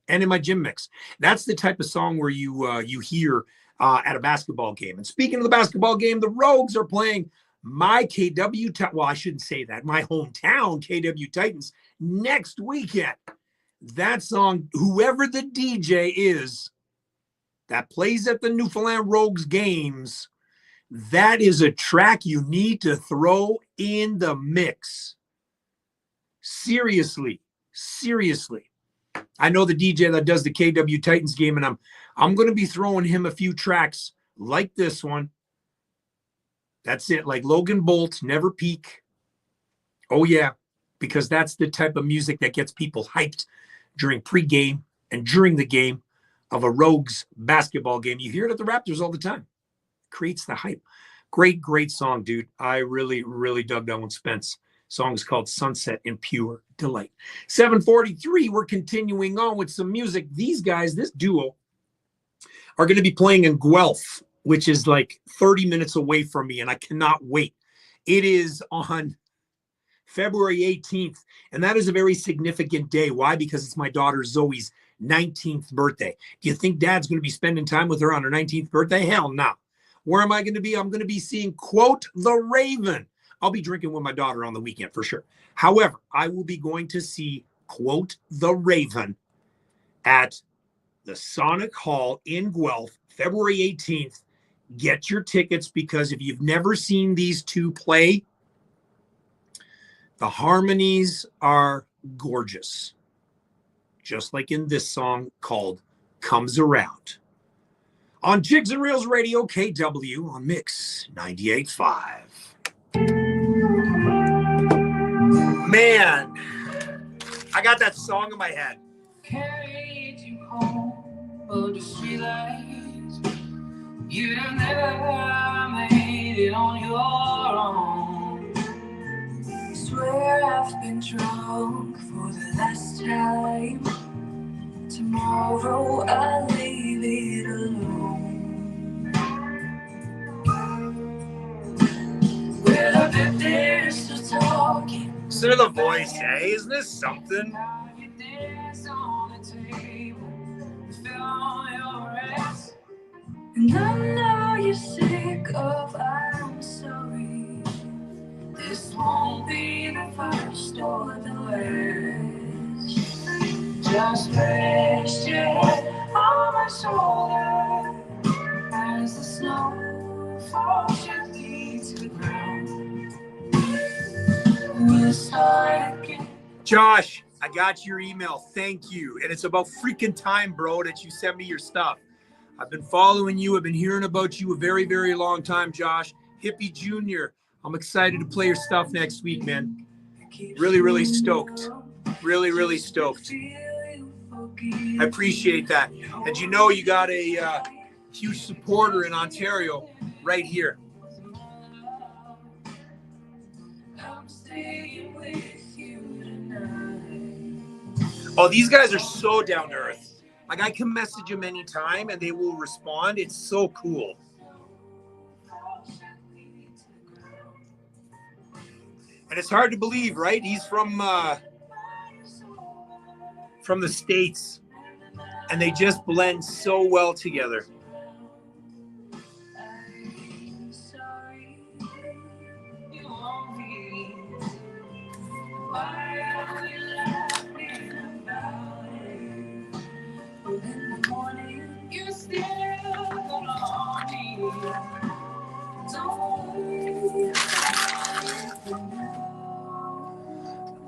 and in my gym mix. That's the type of song where you hear at a basketball game. And speaking of the basketball game, the Rogues are playing my KW, well, I shouldn't say that, my hometown KW Titans next weekend. That song, whoever the DJ is that plays at the Newfoundland Rogues games, that is a track you need to throw in the mix. Seriously, seriously. I know the DJ that does the KW Titans game, and I'm going to be throwing him a few tracks like this one. That's it, like Logan Bolt, Never Peak. Oh, yeah, because that's the type of music that gets people hyped during pregame and during the game of a Rogues basketball game. You hear it at the Raptors all the time. Creates the hype. Great, great song, dude. I really, really dug that one, Spence. Song is called Sunset in Pure Delight. 7:43, we're continuing on with some music. These guys, this duo, are going to be playing in Guelph, which is like 30 minutes away from me, and I cannot wait. It is on February 18th, and that is a very significant day. Why? Because it's my daughter Zoe's 19th birthday. Do you think Dad's going to be spending time with her on her 19th birthday? Hell no. Where am I going to be? I'm going to be seeing, quote, The Raven. I'll be drinking with my daughter on the weekend for sure. However, I will be going to see, quote, The Raven at the Sonic Hall in Guelph, February 18th. Get your tickets, because if you've never seen these two play, the harmonies are gorgeous. just like in this song called Comes Around. On Jigs Reels Radio KW on Mix 98.5. Man, I got that song in my head. Carried you home under streetlights. You'd have never made it on your own. Swear I've been drunk for the last time. Tomorrow I'll leave it alone. Well, I bet they're still talking. Listen to the voice, hey? Isn't this something? And I know you're sick of I'm sorry. This won't be the first or the last. Just rest your head on my shoulder as the snow falls gently to the ground. We'll start again. Josh, I got your email. Thank you. And it's about freaking time, bro, that you sent me your stuff. I've been following you. I've been hearing about you a very, very long time, Josh. Hippie Jr. I'm excited to play your stuff next week, man. Really, really stoked. Really, really stoked. I appreciate that. And you know you got a huge supporter in Ontario right here. Oh, these guys are so down to earth. Like, I can message them anytime and they will respond. It's so cool. And it's hard to believe, right? He's from the States, and they just blend so well together.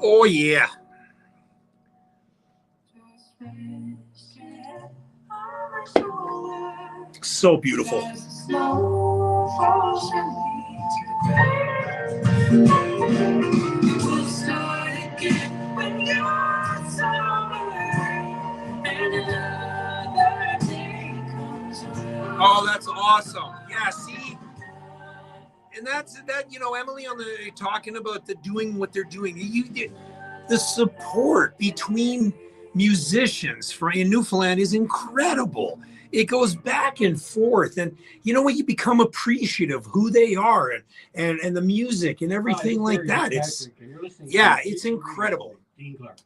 Oh, yeah. So beautiful. Oh, that's awesome. Yeah, see? And that's that, you know, Emily on the talking about the doing what they're doing. The support between musicians in Newfoundland is incredible. It goes back and forth, and you know what? You become appreciative of who they are and the music and everything like that. It's it's incredible. Dean Clark.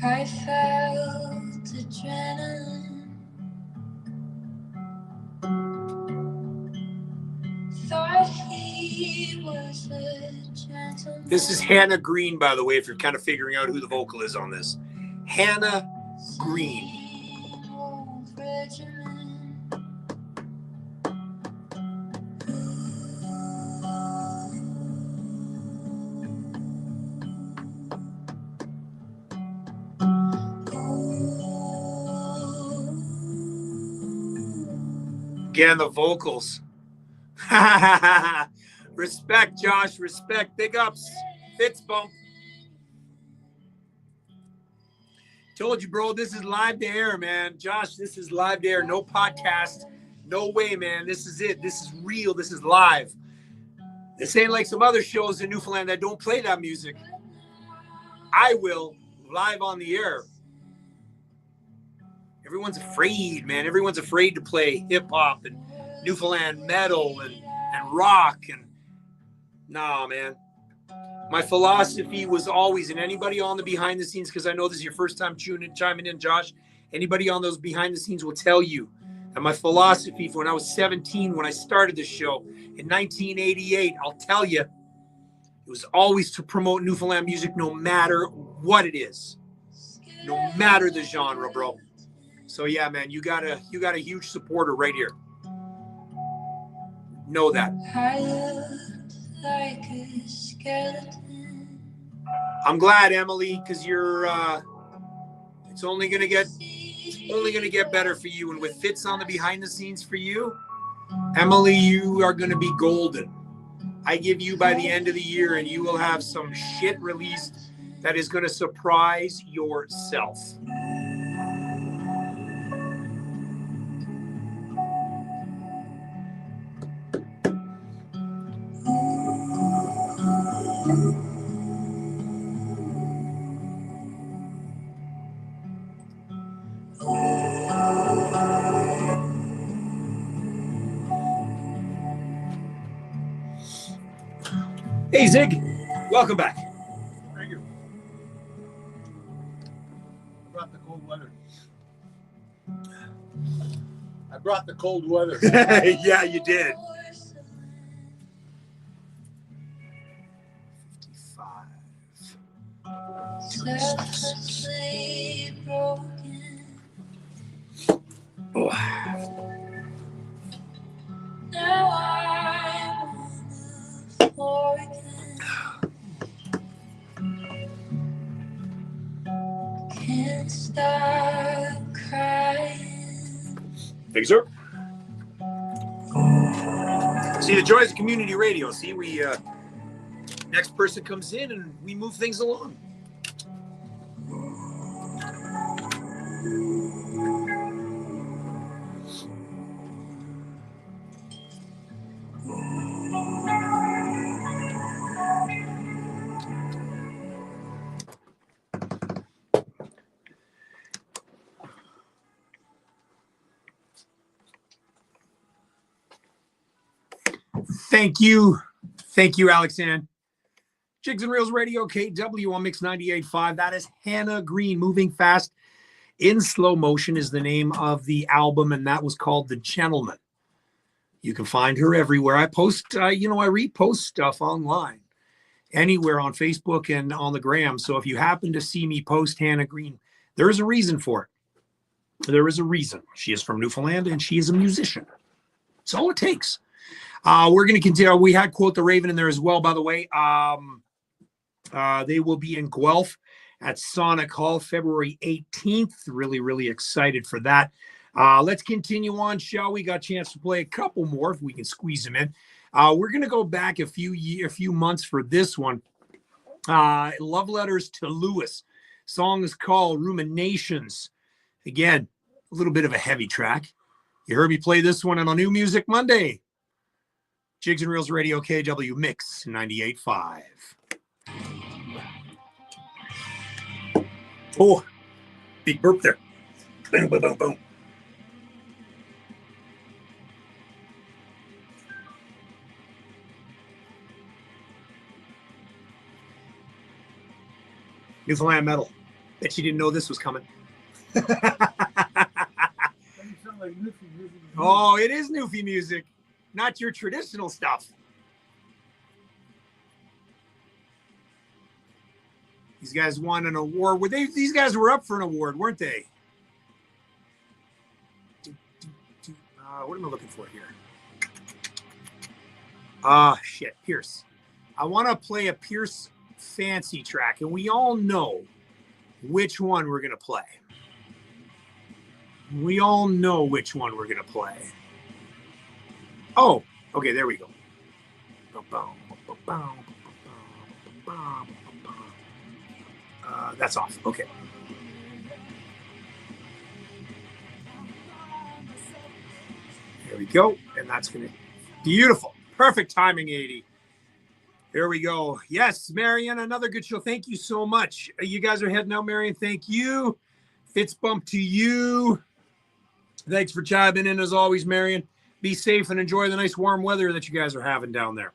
I felt adrenaline. Thought he was a gentleman. This is Hannah Green, by the way, if you're kind of figuring out who the vocal is on this. Hannah Green. Again, the vocals. Respect, Josh. Respect. Big ups. Fitz bump. Told you, bro. This is live to air, man. Josh, this is live to air. No podcast. No way, man. This is it. This is real. This is live. This ain't like some other shows in Newfoundland that don't play that music. I will live on the air. Everyone's afraid, man. Everyone's afraid to play hip-hop and Newfoundland metal and rock. And nah, man. My philosophy was always, and anybody on the behind the scenes, because I know this is your first time chiming in, Josh, anybody on those behind the scenes will tell you And my philosophy when I was 17, when I started the show in 1988, I'll tell you, it was always to promote Newfoundland music no matter what it is. No matter the genre, bro. So yeah, man, you got a huge supporter right here. Know that. I look like a skeleton. I'm glad, Emily, because you're it's only gonna get better for you. And with Fitz on the behind the scenes for you, Emily, you are gonna be golden. I give you by the end of the year, and you will have some shit released that is gonna surprise yourself. Hey, Zig, welcome back. Thank you. I brought the cold weather. Yeah, you did. 55. Oh. Now I'm on the floor again. Can't stop crying. Thank you, sir. See, the joys of community radio. See, we next person comes in and we move things along. Thank you, Alexanne. Jigs Reels Radio KW on Mix 98.5. That is Hannah Green. Moving Fast in Slow Motion is the name of the album, and that was called The Gentleman. You can find her everywhere. I post, I repost stuff online, anywhere on Facebook and on the gram. So if you happen to see me post Hannah Green, there is a reason for it. There is a reason. She is from Newfoundland, and she is a musician. That's all it takes. We're going to continue. We had Quote the Raven in there as well, by the way. They will be in Guelph at Sonic Hall February 18th. Really, really excited for that. Let's continue on, shall we? Got a chance to play a couple more if we can squeeze them in. We're going to go back a few months for this one. Love Letters to Lewis. Song is called Ruminations. Again, a little bit of a heavy track. You heard me play this one on a New Music Monday. Jigs and Reels Radio KW Mix 98.5. Oh, big burp there. Boom, boom, boom, boom. Newfoundland metal. Bet you didn't know this was coming. Oh, it is Newfie music. Not your traditional stuff. These guys won an award. These guys were up for an award, weren't they? What am I looking for here? Shit, Pierce. I want to play a Pierce fancy track, and we all know which one we're going to play. We all know which one we're going to play. Oh, okay, there we go. That's off. Okay. There we go. And that's going to... Beautiful. Perfect timing, 80. There we go. Yes, Marion, another good show. Thank you so much. You guys are heading out, Marion. Thank you. Fitz bump to you. Thanks for chiming in as always, Marion. Be safe and enjoy the nice warm weather that you guys are having down there.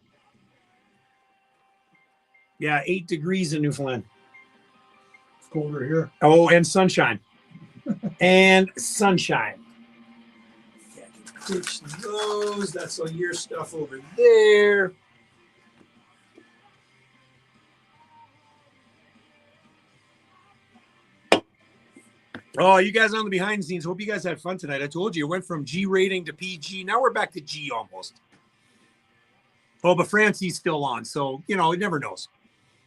Yeah, 8 degrees in Newfoundland. It's colder here. Oh, and sunshine. And sunshine. Yeah. Ditch those. That's all your stuff over there. Oh, you guys on the behind the scenes. Hope you guys had fun tonight. I told you it went from G rating to PG. Now we're back to G almost. Oh, but Francie's still on. So, you know, it never knows.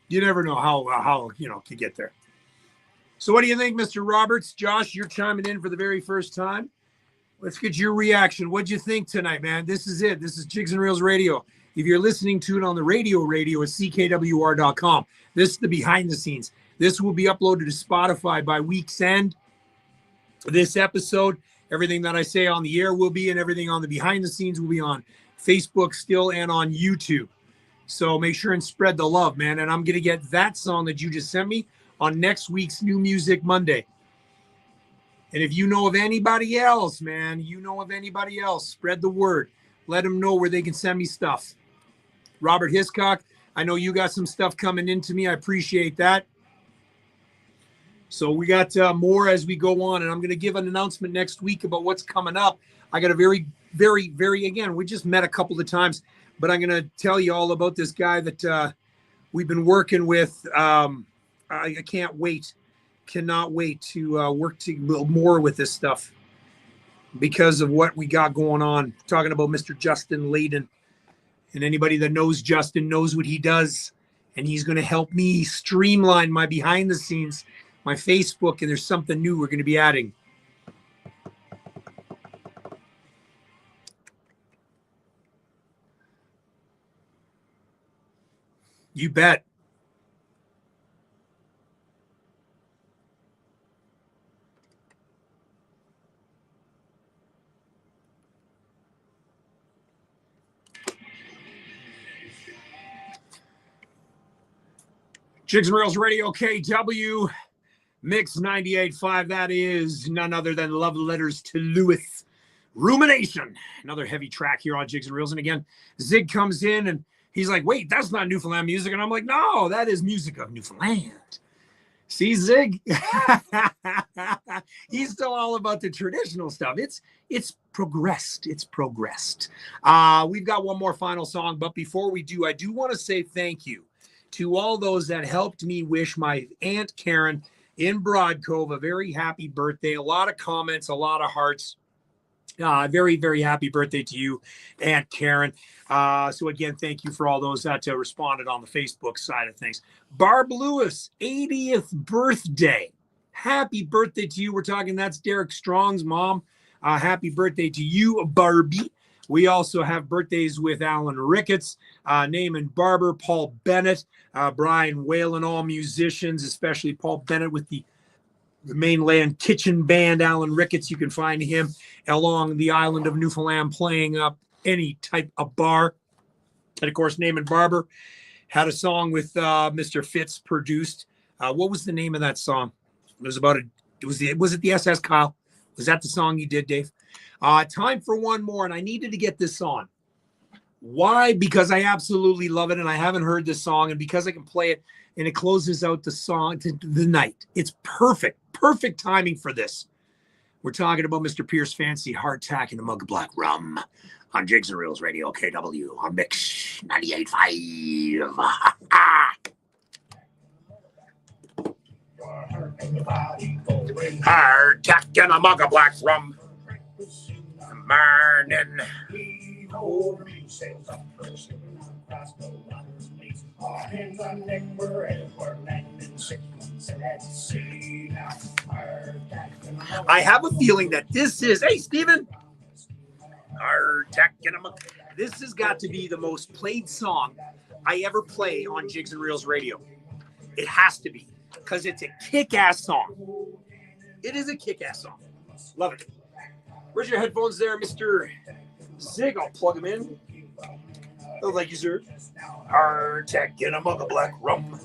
You never know how could get there. So what do you think, Mr. Roberts? Josh, you're chiming in for the very first time. Let's get your reaction. What'd you think tonight, man? This is it. This is Jigs and Reels Radio. If you're listening to it on the radio at ckwr.com. This is the behind the scenes. This will be uploaded to Spotify by week's end. This episode, everything that I say on the air will be, and everything on the behind the scenes will be on Facebook still and on YouTube. So make sure and spread the love, man. And I'm going to get that song that you just sent me on next week's New Music Monday. And if you know of anybody else, man, spread the word. Let them know where they can send me stuff. Robert Hiscock, I know you got some stuff coming into me. I appreciate that. So we got more as we go on, and I'm going to give an announcement next week about what's coming up. I got a very, very, very, again, we just met a couple of times, but I'm going to tell you all about this guy that we've been working with. I cannot wait to work more with this stuff because of what we got going on. Talking about Mr. Justin Layden, and anybody that knows Justin knows what he does, and he's going to help me streamline my behind the scenes, my Facebook, and there's something new we're going to be adding. You bet. Jigs and Reels Radio KW, Mix 98.5. That is none other than Love Letters to Lewis. Rumination. Another heavy track here on Jigs and Reels. And again, Zig comes in and he's like, wait, that's not Newfoundland music. And I'm like, no, that is music of Newfoundland. See, Zig? He's still all about the traditional stuff. It's progressed. It's progressed. We've got one more final song. But before we do, I do want to say thank you to all those that helped me wish my Aunt Karen in Broad Cove a very happy birthday. A lot of comments, a lot of hearts. Very, very happy birthday to you, Aunt Karen. So again, thank you for all those that responded on the Facebook side of things. Barb Lewis, 80th birthday. Happy birthday to you. We're talking, that's Derek Strong's mom. Happy birthday to you, Barbie. We also have birthdays with Alan Ricketts, Naaman Barber, Paul Bennett, Brian Whalen, all musicians, especially Paul Bennett with the mainland kitchen band. Alan Ricketts, you can find him along the island of Newfoundland playing up any type of bar. And of course, Naaman Barber had a song with Mr. Fitz produced. What was the name of that song? It was about was it the SS Kyle? Was that the song you did, Dave? Time for one more, and I needed to get this on. Why? Because I absolutely love it, and I haven't heard this song, and because I can play it, and it closes out the song to the night. It's perfect timing for this. We're talking about Mr. Pierce Fancy, Hardtack, and a mug of black rum on Jigs and Reels Radio KW on Mix 98.5. Hardtack and a mug of black rum. Morning. I have a feeling that this is, hey, Steven. This has got to be the most played song I ever play on Jigs and Reels Radio. It has to be, because it's a kick-ass song. It is a kick-ass song. Love it. Where's your headphones there, Mr. Zig? I'll plug them in. Oh, thank you, sir. Hardtack and a mug of black rum.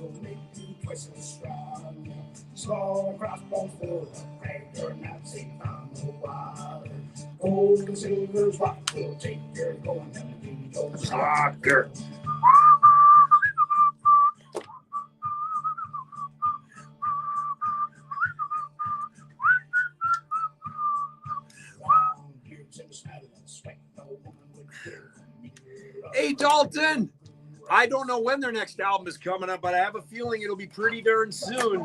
Soccer. Hey, Dalton. I don't know when their next album is coming up, but I have a feeling it'll be pretty darn soon.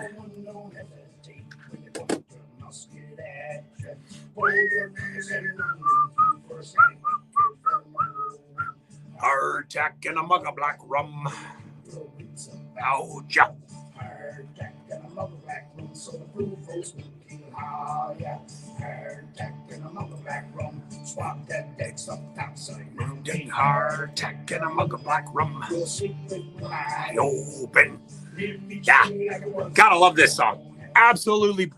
Hardtack and a mug of black rum. Ouch. Hardtack and a mug of black rum. I open. Yeah, gotta love this song. Absolutely.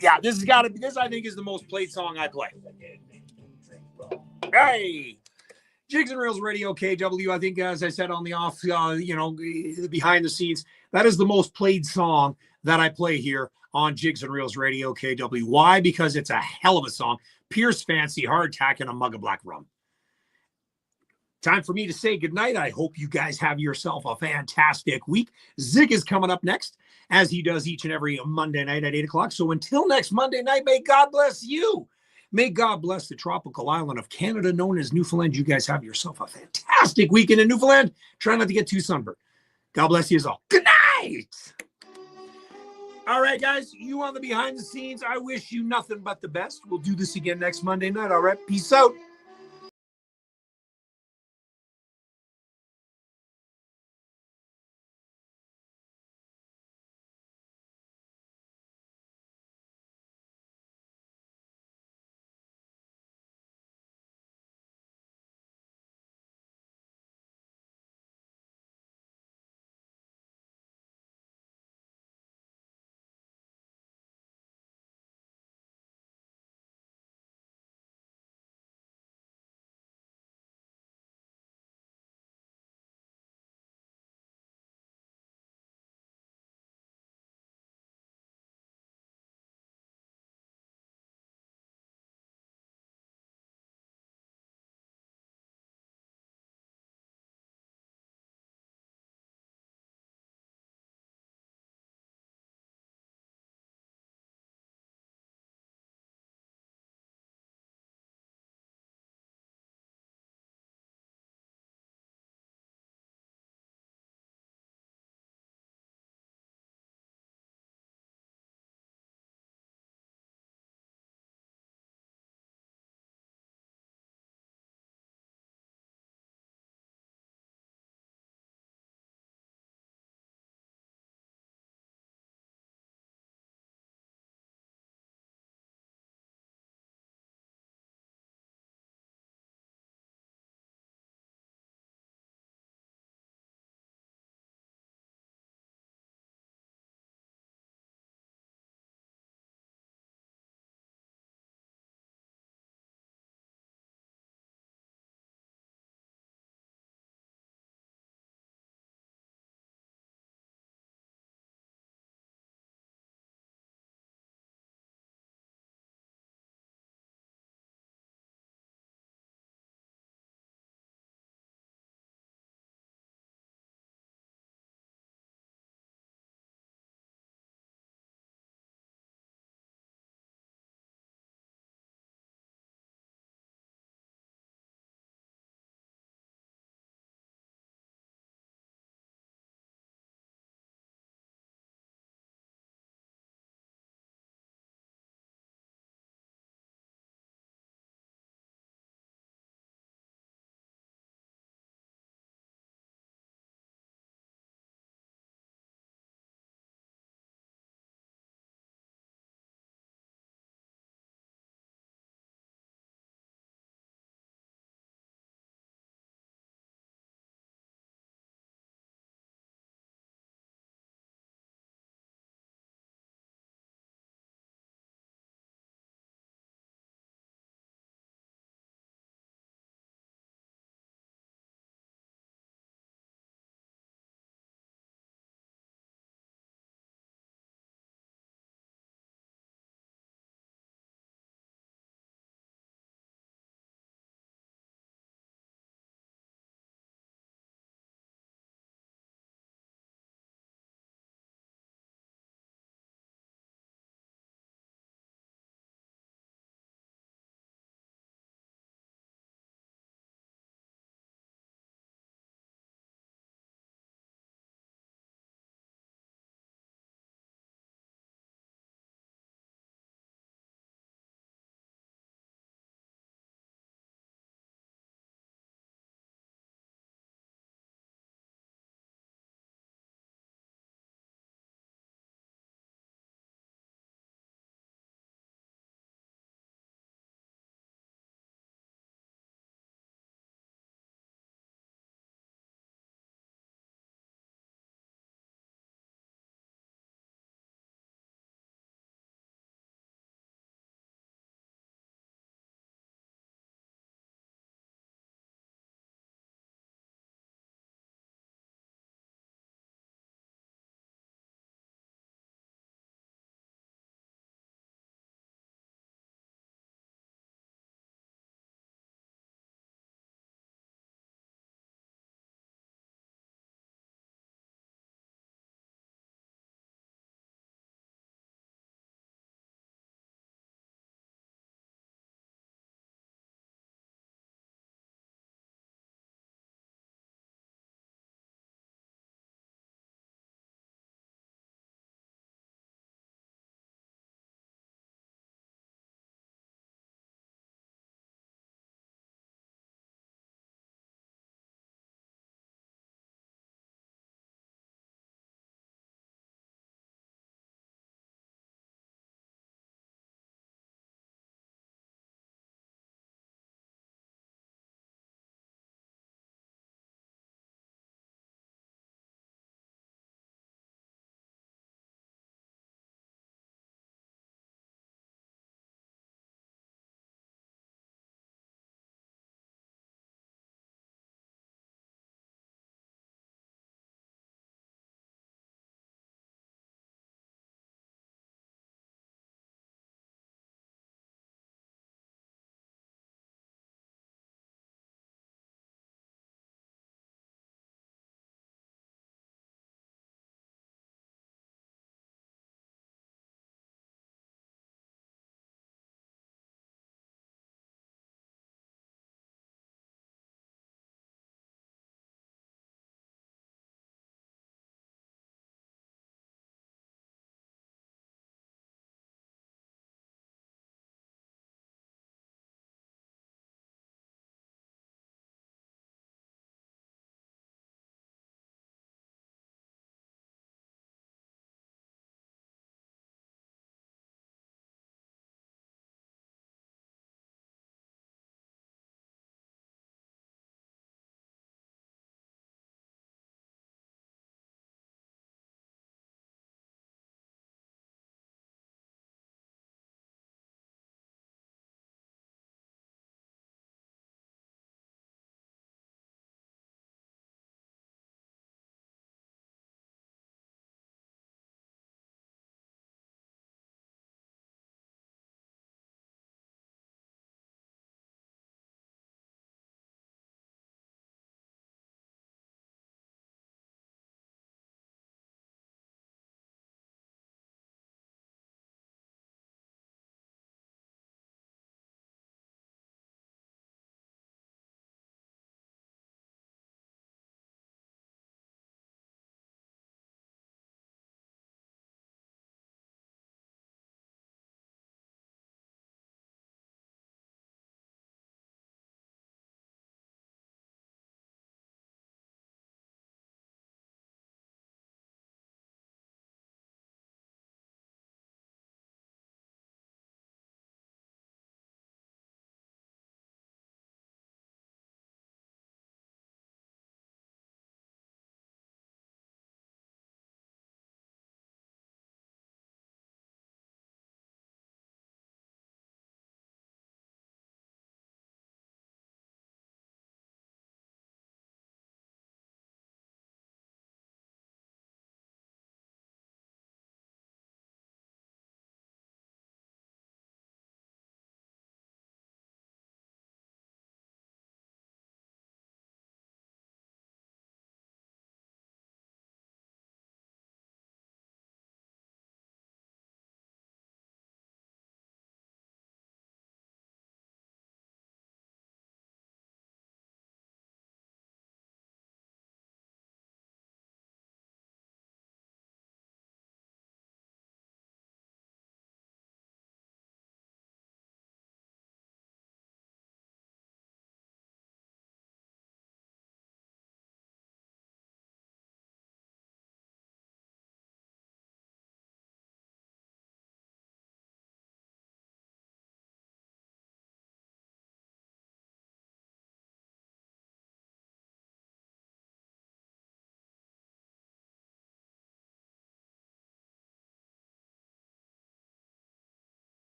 Yeah, this I think is the most played song I play. Hey, Jigs and Reels Radio KW. I think, as I said on the off, behind the scenes, that is the most played song that I play here on Jigs and Reels Radio KW. Why? Because it's a hell of a song. Pierce Fancy, Hardtack, and a mug of black rum. Time for me to say goodnight. I hope you guys have yourself a fantastic week. Zig is coming up next, as he does each and every Monday night at 8 o'clock. So until next Monday night, may God bless you. May God bless the tropical island of Canada known as Newfoundland. You guys have yourself a fantastic weekend in Newfoundland. Try not to get too sunburned. God bless you all. Good night. All right, guys, you on the behind the scenes, I wish you nothing but the best. We'll do this again next Monday night. All right, peace out.